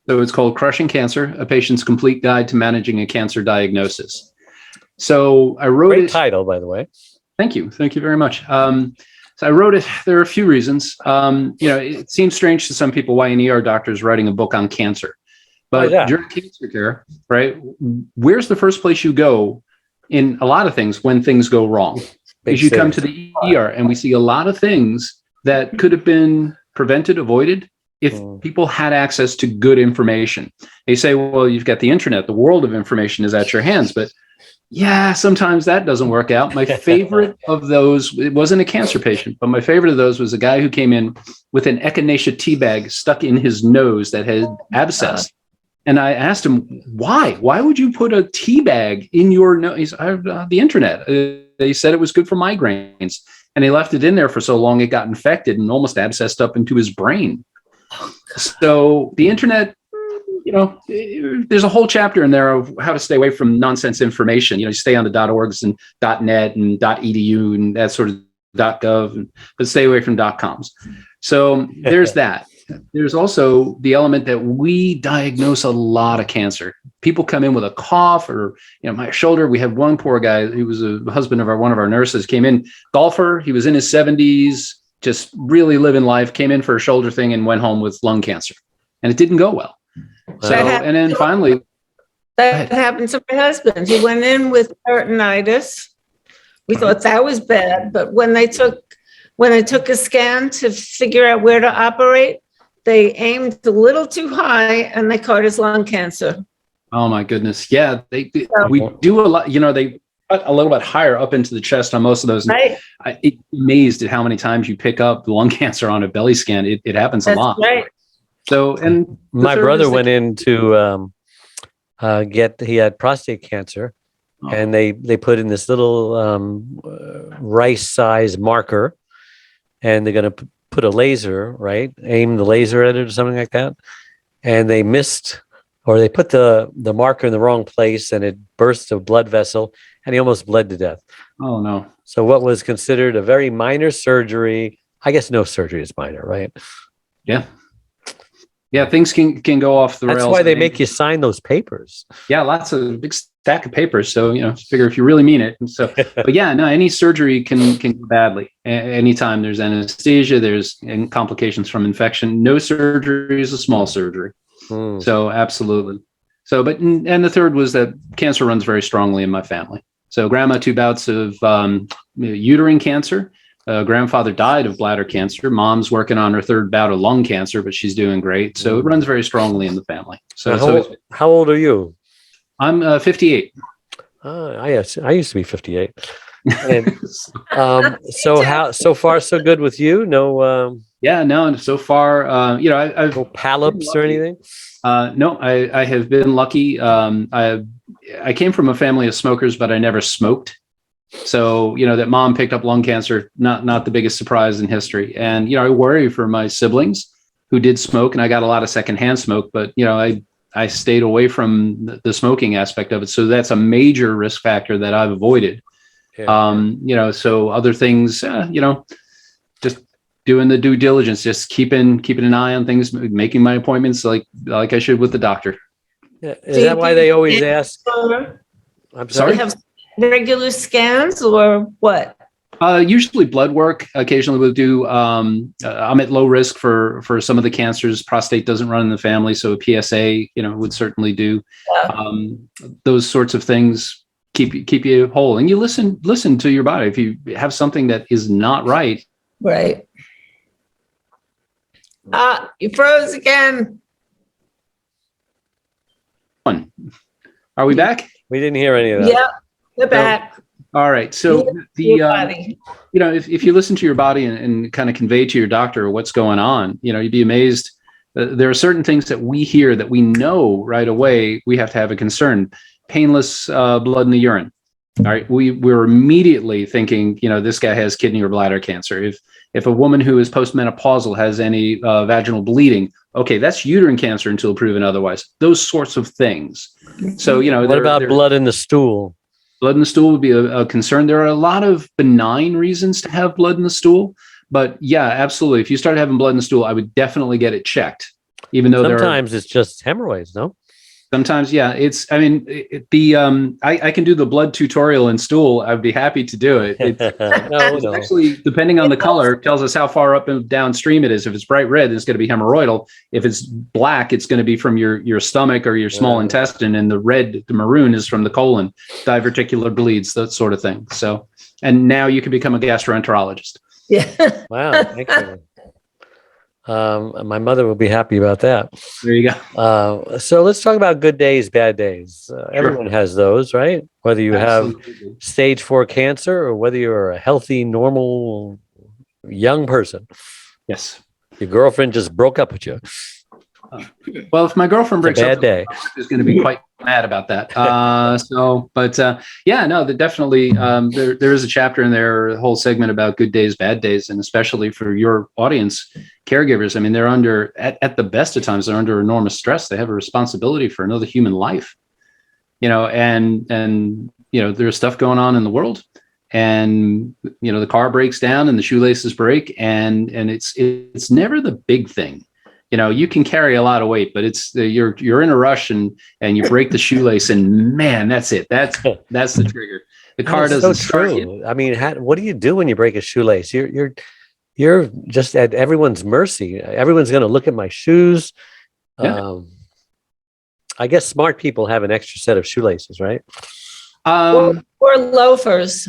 Speaker 5: So it's called Crushing Cancer, A Patient's Complete Guide to Managing a Cancer Diagnosis. So I wrote
Speaker 2: Great title, by the way.
Speaker 5: Thank you. Thank you very much. So I wrote it. There are a few reasons. It seems strange to some people why an ER doctor is writing a book on cancer. But during cancer care, right, where's the first place you go in a lot of things when things go wrong? Is you come to the ER, and we see a lot of things that could have been prevented, avoided, if people had access to good information. They say, well, you've got the internet, the world of information is at your hands, but sometimes that doesn't work out. My favorite of those, it wasn't a cancer patient, but my favorite of those was a guy who came in with an echinacea tea bag stuck in his nose that had abscess. And I asked him, why? Why would you put a tea bag in your nose? The internet. They said it was good for migraines. And they left it in there for so long, it got infected and almost abscessed up into his brain. So the internet, there's a whole chapter in there of how to stay away from nonsense information. You stay on the .orgs and .net and .edu and that sort of .gov, but stay away from .coms. So there's that. There's also the element that we diagnose a lot of cancer. People come in with a cough or, my shoulder. We had one poor guy who was a husband of one of our nurses, came in, golfer. He was in his 70s, just really living life, came in for a shoulder thing and went home with lung cancer. And it didn't go well. So, and then finally.
Speaker 4: That happened to my husband. He went in with peritonitis. We thought that was bad, but when they took a scan to figure out where to operate, they aimed a little too high and they caught his lung cancer.
Speaker 5: Oh my goodness. Yeah. We do a lot, they cut a little bit higher up into the chest on most of those.
Speaker 4: Right.
Speaker 5: I'm amazed at how many times you pick up lung cancer on a belly scan. It happens a lot.
Speaker 4: Right.
Speaker 5: So, and
Speaker 2: my brother went in to he had prostate cancer, and they put in this little rice size marker, and they're going to put a laser, right? Aim the laser at it or something like that. And they missed, or they put the marker in the wrong place, and it burst a blood vessel, and he almost bled to death.
Speaker 5: Oh, no.
Speaker 2: So what was considered a very minor surgery, I guess no surgery is minor, right?
Speaker 5: Yeah. Yeah, things can go off the rails.
Speaker 2: That's why they make you sign those papers.
Speaker 5: Yeah, lots of big stack of papers. So, figure if you really mean it. And so, but yeah, no, any surgery can go badly. Anytime there's anesthesia, there's complications from infection. No surgery is a small surgery. So absolutely. So, and the third was that cancer runs very strongly in my family. So grandma, 2 bouts of uterine cancer. Grandfather died of bladder cancer. Mom's working on her 3rd bout of lung cancer, but she's doing great. So it runs very strongly in the family. So
Speaker 2: how old are you?
Speaker 5: I'm 58.
Speaker 2: I used to be 58. And, so far so good with you? No.
Speaker 5: No. So far, I've
Speaker 2: no polyps or anything.
Speaker 5: No, I have been lucky. I came from a family of smokers, but I never smoked. So, that mom picked up lung cancer, not the biggest surprise in history. And, I worry for my siblings who did smoke, and I got a lot of secondhand smoke, but, I stayed away from the smoking aspect of it. So that's a major risk factor that I've avoided. Yeah. So other things, just doing the due diligence, just keeping an eye on things, making my appointments like I should with the doctor.
Speaker 2: Yeah. Is that why they always ask? I'm sorry.
Speaker 4: Do you have regular scans or what?
Speaker 5: Usually blood work. Occasionally we'll do, I'm at low risk for some of the cancers. Prostate doesn't run in the family. So a PSA, would certainly do. Those sorts of things keep you whole. And you listen to your body. If you have something that is not right.
Speaker 4: Right. You froze again.
Speaker 5: Are we back?
Speaker 2: We didn't hear any of that.
Speaker 4: Yeah, we're back.
Speaker 5: All right. So if you listen to your body and kind of convey to your doctor what's going on, you'd be amazed. There are certain things that we hear that we know right away we have to have a concern. Painless blood in the urine. All right. We're immediately thinking, this guy has kidney or bladder cancer. If a woman who is postmenopausal has any vaginal bleeding, okay, that's uterine cancer until proven otherwise. Those sorts of things. So,
Speaker 2: what about blood in the stool?
Speaker 5: Blood in the stool would be a concern. There are a lot of benign reasons to have blood in the stool, but yeah, absolutely. If you start having blood in the stool, I would definitely get it checked. Even though
Speaker 2: sometimes it's just hemorrhoids, no?
Speaker 5: Sometimes, yeah. I can do the blood tutorial in stool. I'd be happy to do it. It's actually, depending on the color, tells us how far up and downstream it is. If it's bright red, it's going to be hemorrhoidal. If it's black, it's going to be from your stomach or your small intestine. And the maroon is from the colon, diverticular bleeds, that sort of thing. So, and now you can become a gastroenterologist.
Speaker 4: Yeah.
Speaker 2: Wow. Excellent. My mother will be happy about that.
Speaker 5: There you go.
Speaker 2: So let's talk about good days, bad days. Sure. Everyone has those, right? Whether you have stage 4 cancer or whether you're a healthy, normal, young person.
Speaker 5: Yes.
Speaker 2: Your girlfriend just broke up with you.
Speaker 5: Well, if my girlfriend breaks up,
Speaker 2: day.
Speaker 5: Is going to be quite mad about that. Definitely. There is a chapter in there, a whole segment about good days, bad days, and especially for your audience, caregivers. I mean, they're under at the best of times, they're under enormous stress. They have a responsibility for another human life, and there's stuff going on in the world, and the car breaks down and the shoelaces break, and it's never the big thing. You can carry a lot of weight, but it's you're in a rush and you break the shoelace, and man, that's it. That's the trigger. The car doesn't start.
Speaker 2: I mean, what do you do when you break a shoelace? You're just at everyone's mercy. Everyone's going to look at my shoes. Yeah. I guess smart people have an extra set of shoelaces, right?
Speaker 4: Or loafers.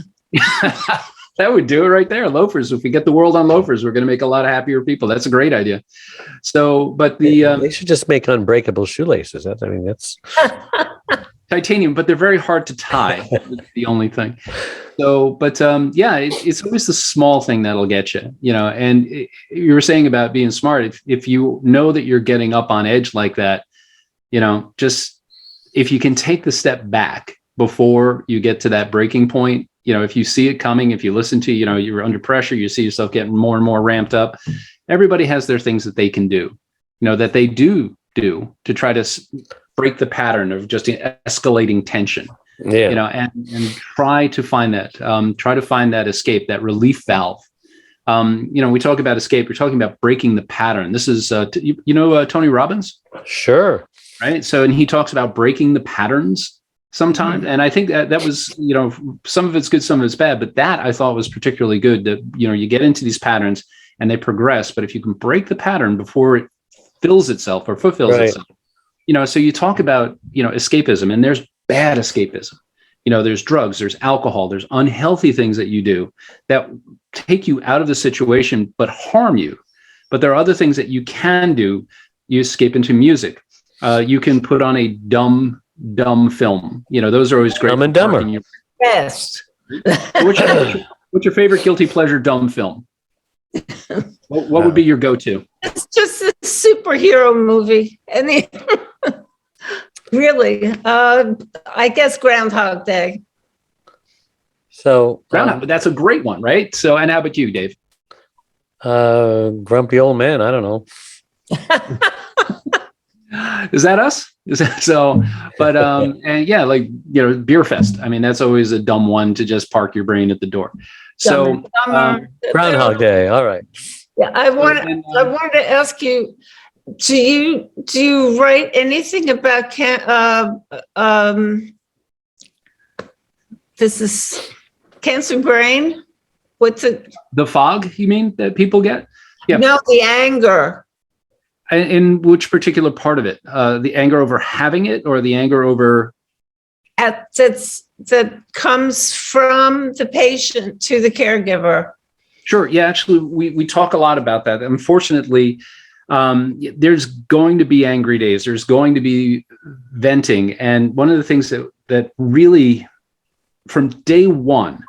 Speaker 5: That would do it right there. Loafers. If we get the world on loafers, we're going to make a lot of happier people. That's a great idea. So, but
Speaker 2: they should just make unbreakable shoelaces. That's
Speaker 5: titanium, but they're very hard to tie. That's the only thing. So, but it's always the small thing that'll get you. And you were saying about being smart. If you know that you're getting up on edge like that, just if you can take the step back before you get to that breaking point. If you see it coming, if you listen to, you're under pressure, you see yourself getting more and more ramped up. Everybody has their things that they can do, that they do to try to break the pattern of just escalating tension. Yeah. And try to find that escape, that relief valve. We talk about escape. We're talking about breaking the pattern. This is, Tony Robbins?
Speaker 2: Sure.
Speaker 5: Right. So, and he talks about breaking the patterns. Sometimes, and I think that was, some of it's good, some of it's bad, but that I thought was particularly good. That you get into these patterns and they progress, but if you can break the pattern before it fills itself or fulfills itself, so you talk about escapism, and there's bad escapism. There's drugs, there's alcohol, there's unhealthy things that you do that take you out of the situation but harm you. But there are other things that you can do. You escape into music. You can put on a dumb film. Those are always great.
Speaker 2: Dumb and Dumber.
Speaker 4: Yes.
Speaker 5: What's your favorite guilty pleasure dumb film? What would be your go-to?
Speaker 4: It's just a superhero movie. Really, I guess Groundhog Day.
Speaker 2: So
Speaker 5: Groundhog, that's a great one, right? So, and how about you, Dave?
Speaker 2: grumpy old man. I don't know.
Speaker 5: Is that us? Is that so? But and yeah, like Beer Fest. I mean, that's always a dumb one to just park your brain at the door. So
Speaker 2: Groundhog Day. All right.
Speaker 4: Yeah, I wanted to ask you, do you write anything about this is cancer brain? What's it?
Speaker 5: The fog, you mean, that people get? Yeah.
Speaker 4: No, the anger.
Speaker 5: In which particular part of it? The anger over having it, or the anger over? That
Speaker 4: comes from the patient to the caregiver.
Speaker 5: Sure. Yeah, actually, we talk a lot about that. Unfortunately, there's going to be angry days. There's going to be venting. And one of the things that really, from day one,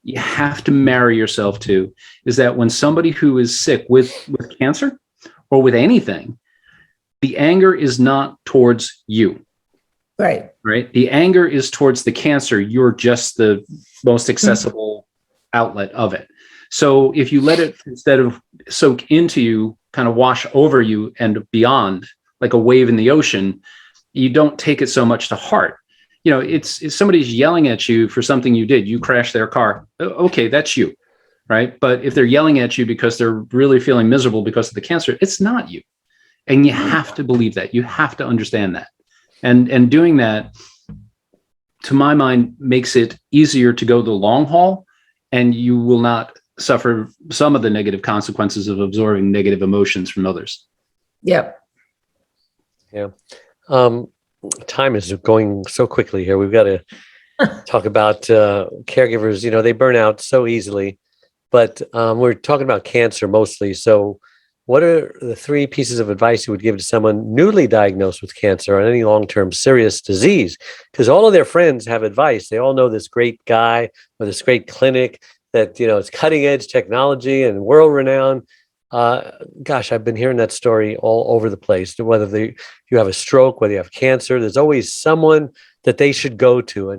Speaker 5: you have to marry yourself to is that when somebody who is sick with cancer or with anything, the anger is not towards you.
Speaker 4: Right.
Speaker 5: The anger is towards the cancer. You're just the most accessible outlet of it. So if you let it, instead of soak into you, kind of wash over you and beyond, like a wave in the ocean, you don't take it so much to heart. It's somebody's yelling at you for something you did. You crashed their car. Okay, that's you, right? But if they're yelling at you because they're really feeling miserable because of the cancer, it's not you. And you have to believe that. You have to understand that. And doing that, to my mind, makes it easier to go the long haul, and you will not suffer some of the negative consequences of absorbing negative emotions from others.
Speaker 4: Yep.
Speaker 2: Yeah. Time is going so quickly here. We've got to talk about caregivers. They burn out so easily, but we're talking about cancer mostly. So what are the 3 pieces of advice you would give to someone newly diagnosed with cancer or any long-term serious disease? Because all of their friends have advice. They all know this great guy or this great clinic that, it's cutting edge technology and world renowned. Gosh, I've been hearing that story all over the place. Whether you have a stroke, whether you have cancer, there's always someone that they should go to.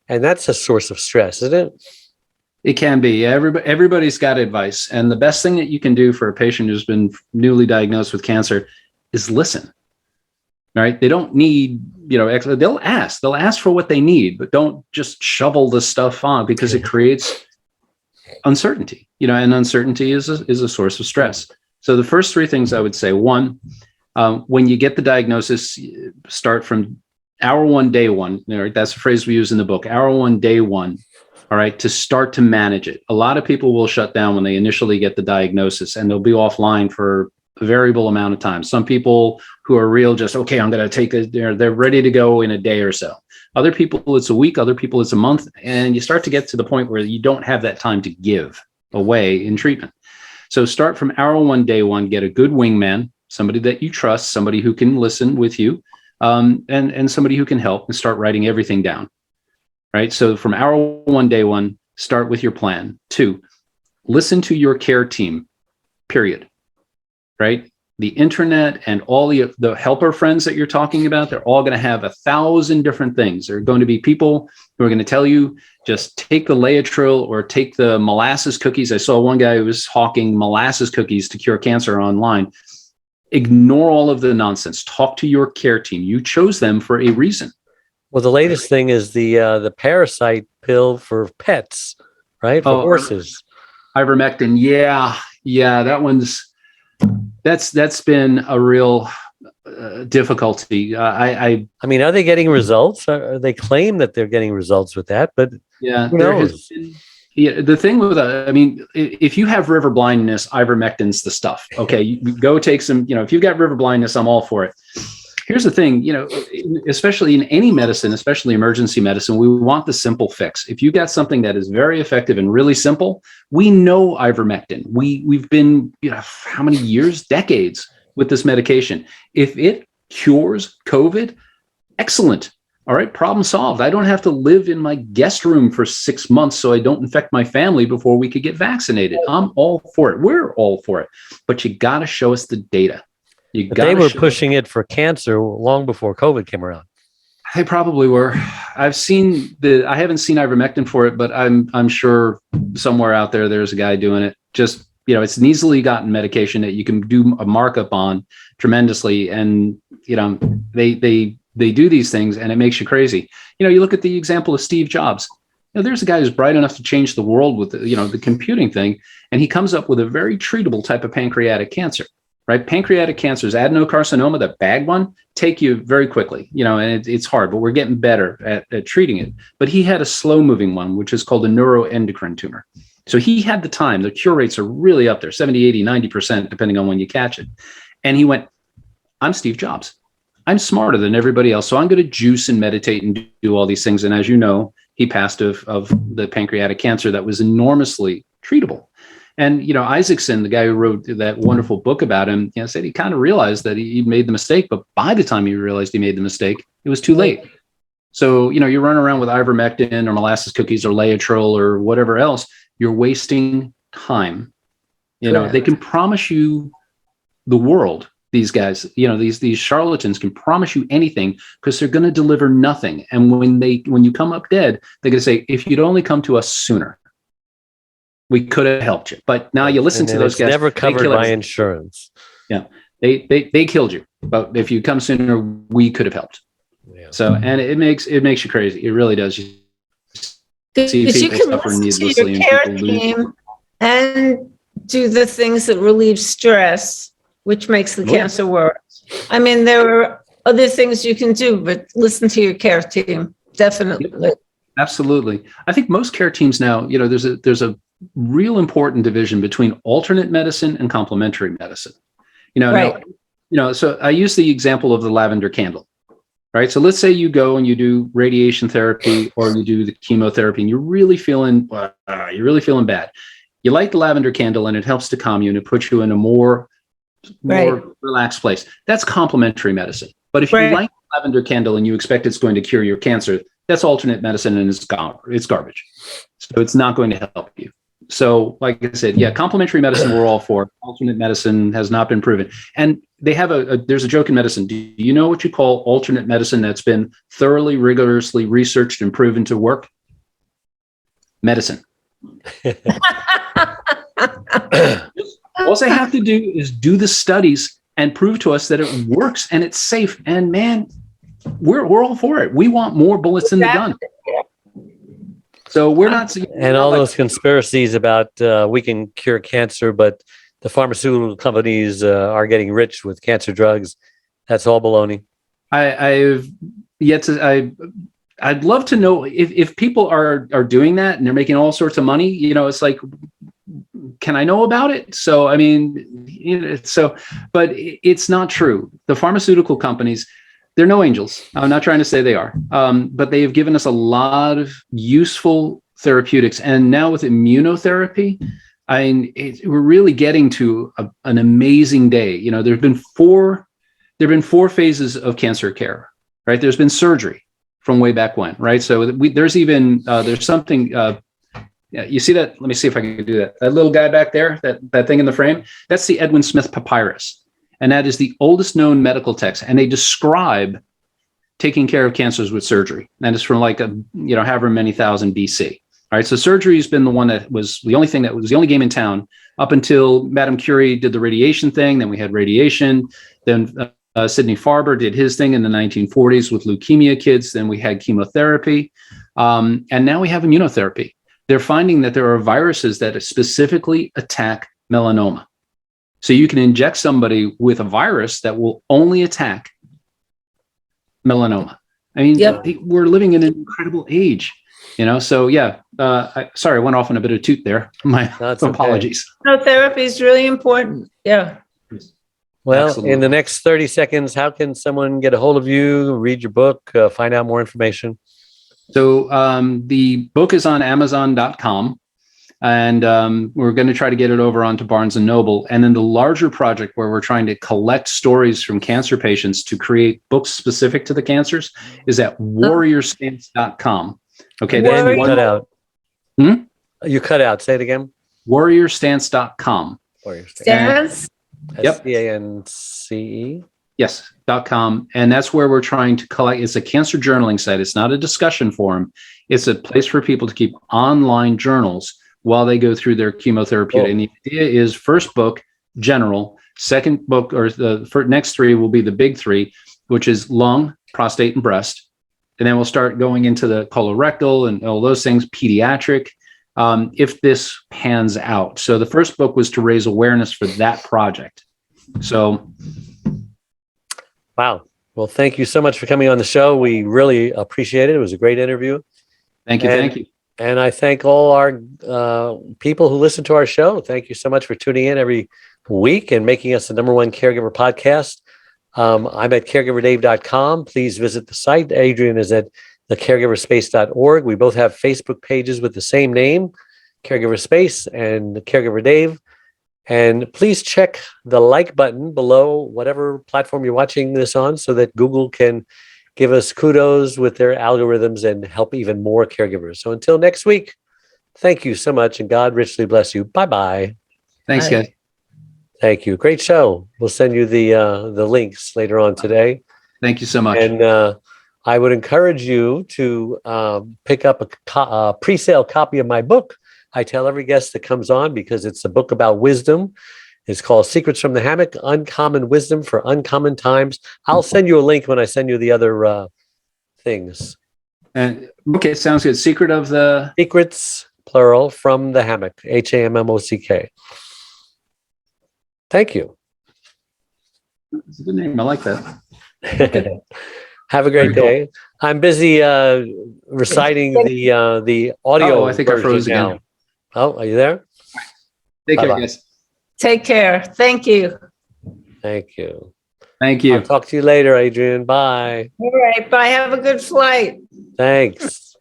Speaker 2: And that's a source of stress, isn't it?
Speaker 5: It can be. Everybody's got advice. And the best thing that you can do for a patient who's been newly diagnosed with cancer is listen. Right? They don't need, they'll ask for what they need, but don't just shovel the stuff on, because it creates uncertainty, and uncertainty is a source of stress. So the first 3 things I would say: 1, when you get the diagnosis, start from hour 1, day 1. That's a phrase we use in the book, hour 1, day 1. All right, to start to manage it. A lot of people will shut down when they initially get the diagnosis, and they'll be offline for a variable amount of time. Some people who are real, just, okay, I'm going to take it. They're ready to go in a day or so. Other people, it's a week. Other people, it's a month. And you start to get to the point where you don't have that time to give away in treatment. So start from hour 1, day 1, get a good wingman, somebody that you trust, somebody who can listen with you, and somebody who can help, and start writing everything down. Right. So from hour 1, day 1, start with your plan. 2, listen to your care team, period. Right. The internet and all the helper friends that you're talking about, they're all going to have 1,000 different things. There are going to be people who are going to tell you, just take the Laetrile or take the molasses cookies. I saw one guy who was hawking molasses cookies to cure cancer online. Ignore all of the nonsense. Talk to your care team. You chose them for a reason.
Speaker 2: Well, the latest thing is the parasite pill for pets, right? For horses.
Speaker 5: Ivermectin. Yeah. That's been a real difficulty. I
Speaker 2: mean, are they getting results? They claim that they're getting results with that, but
Speaker 5: yeah,
Speaker 2: who knows?
Speaker 5: The thing with if you have river blindness, ivermectin's the stuff. Okay, you go take some. If you've got river blindness, I'm all for it. Here's the thing, especially in any medicine, especially emergency medicine, we want the simple fix. If you got something that is very effective and really simple, we know ivermectin. We've been, how many years, decades with this medication. If it cures COVID, excellent. All right, problem solved. I don't have to live in my guest room for 6 months so I don't infect my family before we could get vaccinated. I'm all for it. We're all for it. But you got to show us the data.
Speaker 2: They were pushing it for cancer long before COVID came around.
Speaker 5: They probably were. I haven't seen ivermectin for it, but I'm sure somewhere out there's a guy doing it. Just, it's an easily gotten medication that you can do a markup on tremendously. And, they do these things and it makes you crazy. You look at the example of Steve Jobs. There's a guy who's bright enough to change the world with, the computing thing. And he comes up with a very treatable type of pancreatic cancer. Right? Pancreatic cancers, adenocarcinoma, the bad one, take you very quickly, and it's hard, but we're getting better at treating it. But he had a slow moving one, which is called a neuroendocrine tumor. So he had the time. The cure rates are really up there, 70, 80, 90%, depending on when you catch it. And he went, I'm Steve Jobs. I'm smarter than everybody else. So I'm going to juice and meditate and do all these things. And as you know, he passed of the pancreatic cancer that was enormously treatable. And, Isaacson, the guy who wrote that wonderful book about him, said he kind of realized that he made the mistake. But by the time he realized he made the mistake, it was too late. So, you run around with ivermectin or molasses cookies or Laetrile or whatever else, you're wasting time. They can promise you the world. These guys, these charlatans can promise you anything because they're going to deliver nothing. And when you come up dead, they're going to say, if you'd only come to us sooner, we could have helped you. But now you listen to those guys.
Speaker 2: Never covered by insurance.
Speaker 5: Yeah, they killed you. But if you come sooner, we could have helped. Yeah. So, and it makes you crazy. It really does. You see people suffer needlessly,
Speaker 4: and people lose. And do the things that relieve stress, which makes the cancer worse. I mean, there are other things you can do, but listen to your care team. Definitely.
Speaker 5: Absolutely. I think most care teams now, there's a real important division between alternate medicine and complementary medicine.
Speaker 4: Right.
Speaker 5: So I use the example of the lavender candle, right? So let's say you go and you do radiation therapy or you do the chemotherapy and you're really feeling bad. You light the lavender candle and it helps to calm you and it puts you in a more relaxed place. That's complementary medicine. But if you light the lavender candle and you expect it's going to cure your cancer, that's alternate medicine and it's garbage. So it's not going to help you. So like I said, complementary medicine we're all for. Alternate medicine has not been proven. And they have there's a joke in medicine. Do you know what you call alternate medicine that's been thoroughly, rigorously researched and proven to work? Medicine. All they have to do is do the studies and prove to us that it works and it's safe. And man, we're all for it. We want more bullets in the gun. So we're not.
Speaker 2: And all those conspiracies about we can cure cancer, but the pharmaceutical companies are getting rich with cancer drugs. That's all baloney. I'd love to know if people are doing that and they're making all sorts of money. It's like, can I know about it? So I mean, but it's not true. The pharmaceutical companies, they're no angels. I'm not trying to say they are, but they have given us a lot of useful therapeutics. And now with immunotherapy, we're really getting to an amazing day. There've been four phases of cancer care, right? There's been surgery from way back when, right? So there's something. You see that? Let me see if I can do that. That little guy back there, that thing in the frame, that's the Edwin Smith Papyrus. And that is the oldest known medical text. And they describe taking care of cancers with surgery. And it's from however many thousand BC. All right. So surgery has been the one that was the only thing that was the only game in town up until Madame Curie did the radiation thing. Then we had radiation. Then Sidney Farber did his thing in the 1940s with leukemia kids. Then we had chemotherapy. And now we have immunotherapy. They're finding that there are viruses that specifically attack melanoma. So you can inject somebody with a virus that will only attack melanoma. I mean, we're living in an incredible age, So sorry, I went off on a bit of toot there. My apologies.
Speaker 4: Okay. No, therapy is really important. Yeah.
Speaker 2: Well,
Speaker 5: Absolutely.
Speaker 2: In the next 30 seconds, how can someone get a hold of you, read your book, find out more information?
Speaker 5: So the book is on Amazon.com. And we're going to try to get it over onto Barnes & Noble. And then the larger project where we're trying to collect stories from cancer patients to create books specific to the cancers is at warriorstance.com. Okay.
Speaker 2: Then you cut out. You cut out. Say it again.
Speaker 5: Warriorstance.com.
Speaker 4: Stance?
Speaker 5: Yep.
Speaker 2: STANCE.
Speaker 5: Yes.com. And that's where we're trying to collect. It's a cancer journaling site. It's not a discussion forum. It's a place for people to keep online journals while they go through their chemotherapy.
Speaker 2: Cool.
Speaker 5: And the idea is first book, general, second book, or the next three will be the big three, which is lung, prostate, and breast. And then we'll start going into the colorectal and all those things, pediatric, if this pans out. So the first book was to raise awareness for that project. So.
Speaker 2: Wow. Well, thank you so much for coming on the show. We really appreciate it. It was a great interview.
Speaker 5: Thank you. Thank you.
Speaker 2: And I thank all our people who listen to our show. Thank you so much for tuning in every week and making us the #1 caregiver podcast. I'm at caregiverdave.com. Please visit the site. Adrian is at thecaregiverspace.org. We both have Facebook pages with the same name, Caregiver Space and Caregiver Dave. And please check the like button below whatever platform you're watching this on so that Google can give us kudos with their algorithms and help even more caregivers. So until next week, thank you so much and God richly bless you. Bye-bye.
Speaker 5: Thanks, guys.
Speaker 2: Thank you. Great show. We'll send you the links later on today.
Speaker 5: Thank you so much.
Speaker 2: And I would encourage you to pick up a pre-sale copy of my book. I tell every guest that comes on because it's a book about wisdom. It's called Secrets from the Hammock, Uncommon Wisdom for Uncommon Times. I'll send you a link when I send you the other things.
Speaker 5: And okay, sounds good.
Speaker 2: Secrets, plural, from the Hammock, HAMMOCK. Thank you.
Speaker 5: It's a good name. I like that.
Speaker 2: Have a great day. I'm busy reciting the audio.
Speaker 5: Oh, I think I froze
Speaker 2: now.
Speaker 5: again.
Speaker 2: Oh, are you there?
Speaker 5: Take
Speaker 2: Bye-bye.
Speaker 5: care, guys.
Speaker 4: Take care. Thank you.
Speaker 2: Thank you.
Speaker 5: Thank you.
Speaker 2: I'll talk to you later, Adrian. Bye.
Speaker 4: All right. Bye. Have a good flight.
Speaker 2: Thanks.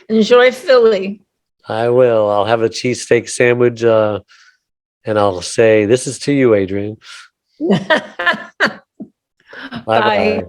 Speaker 4: Enjoy Philly.
Speaker 2: I will. I'll have a cheesesteak sandwich and I'll say, this is to you, Adrian. Bye-bye.
Speaker 4: Bye.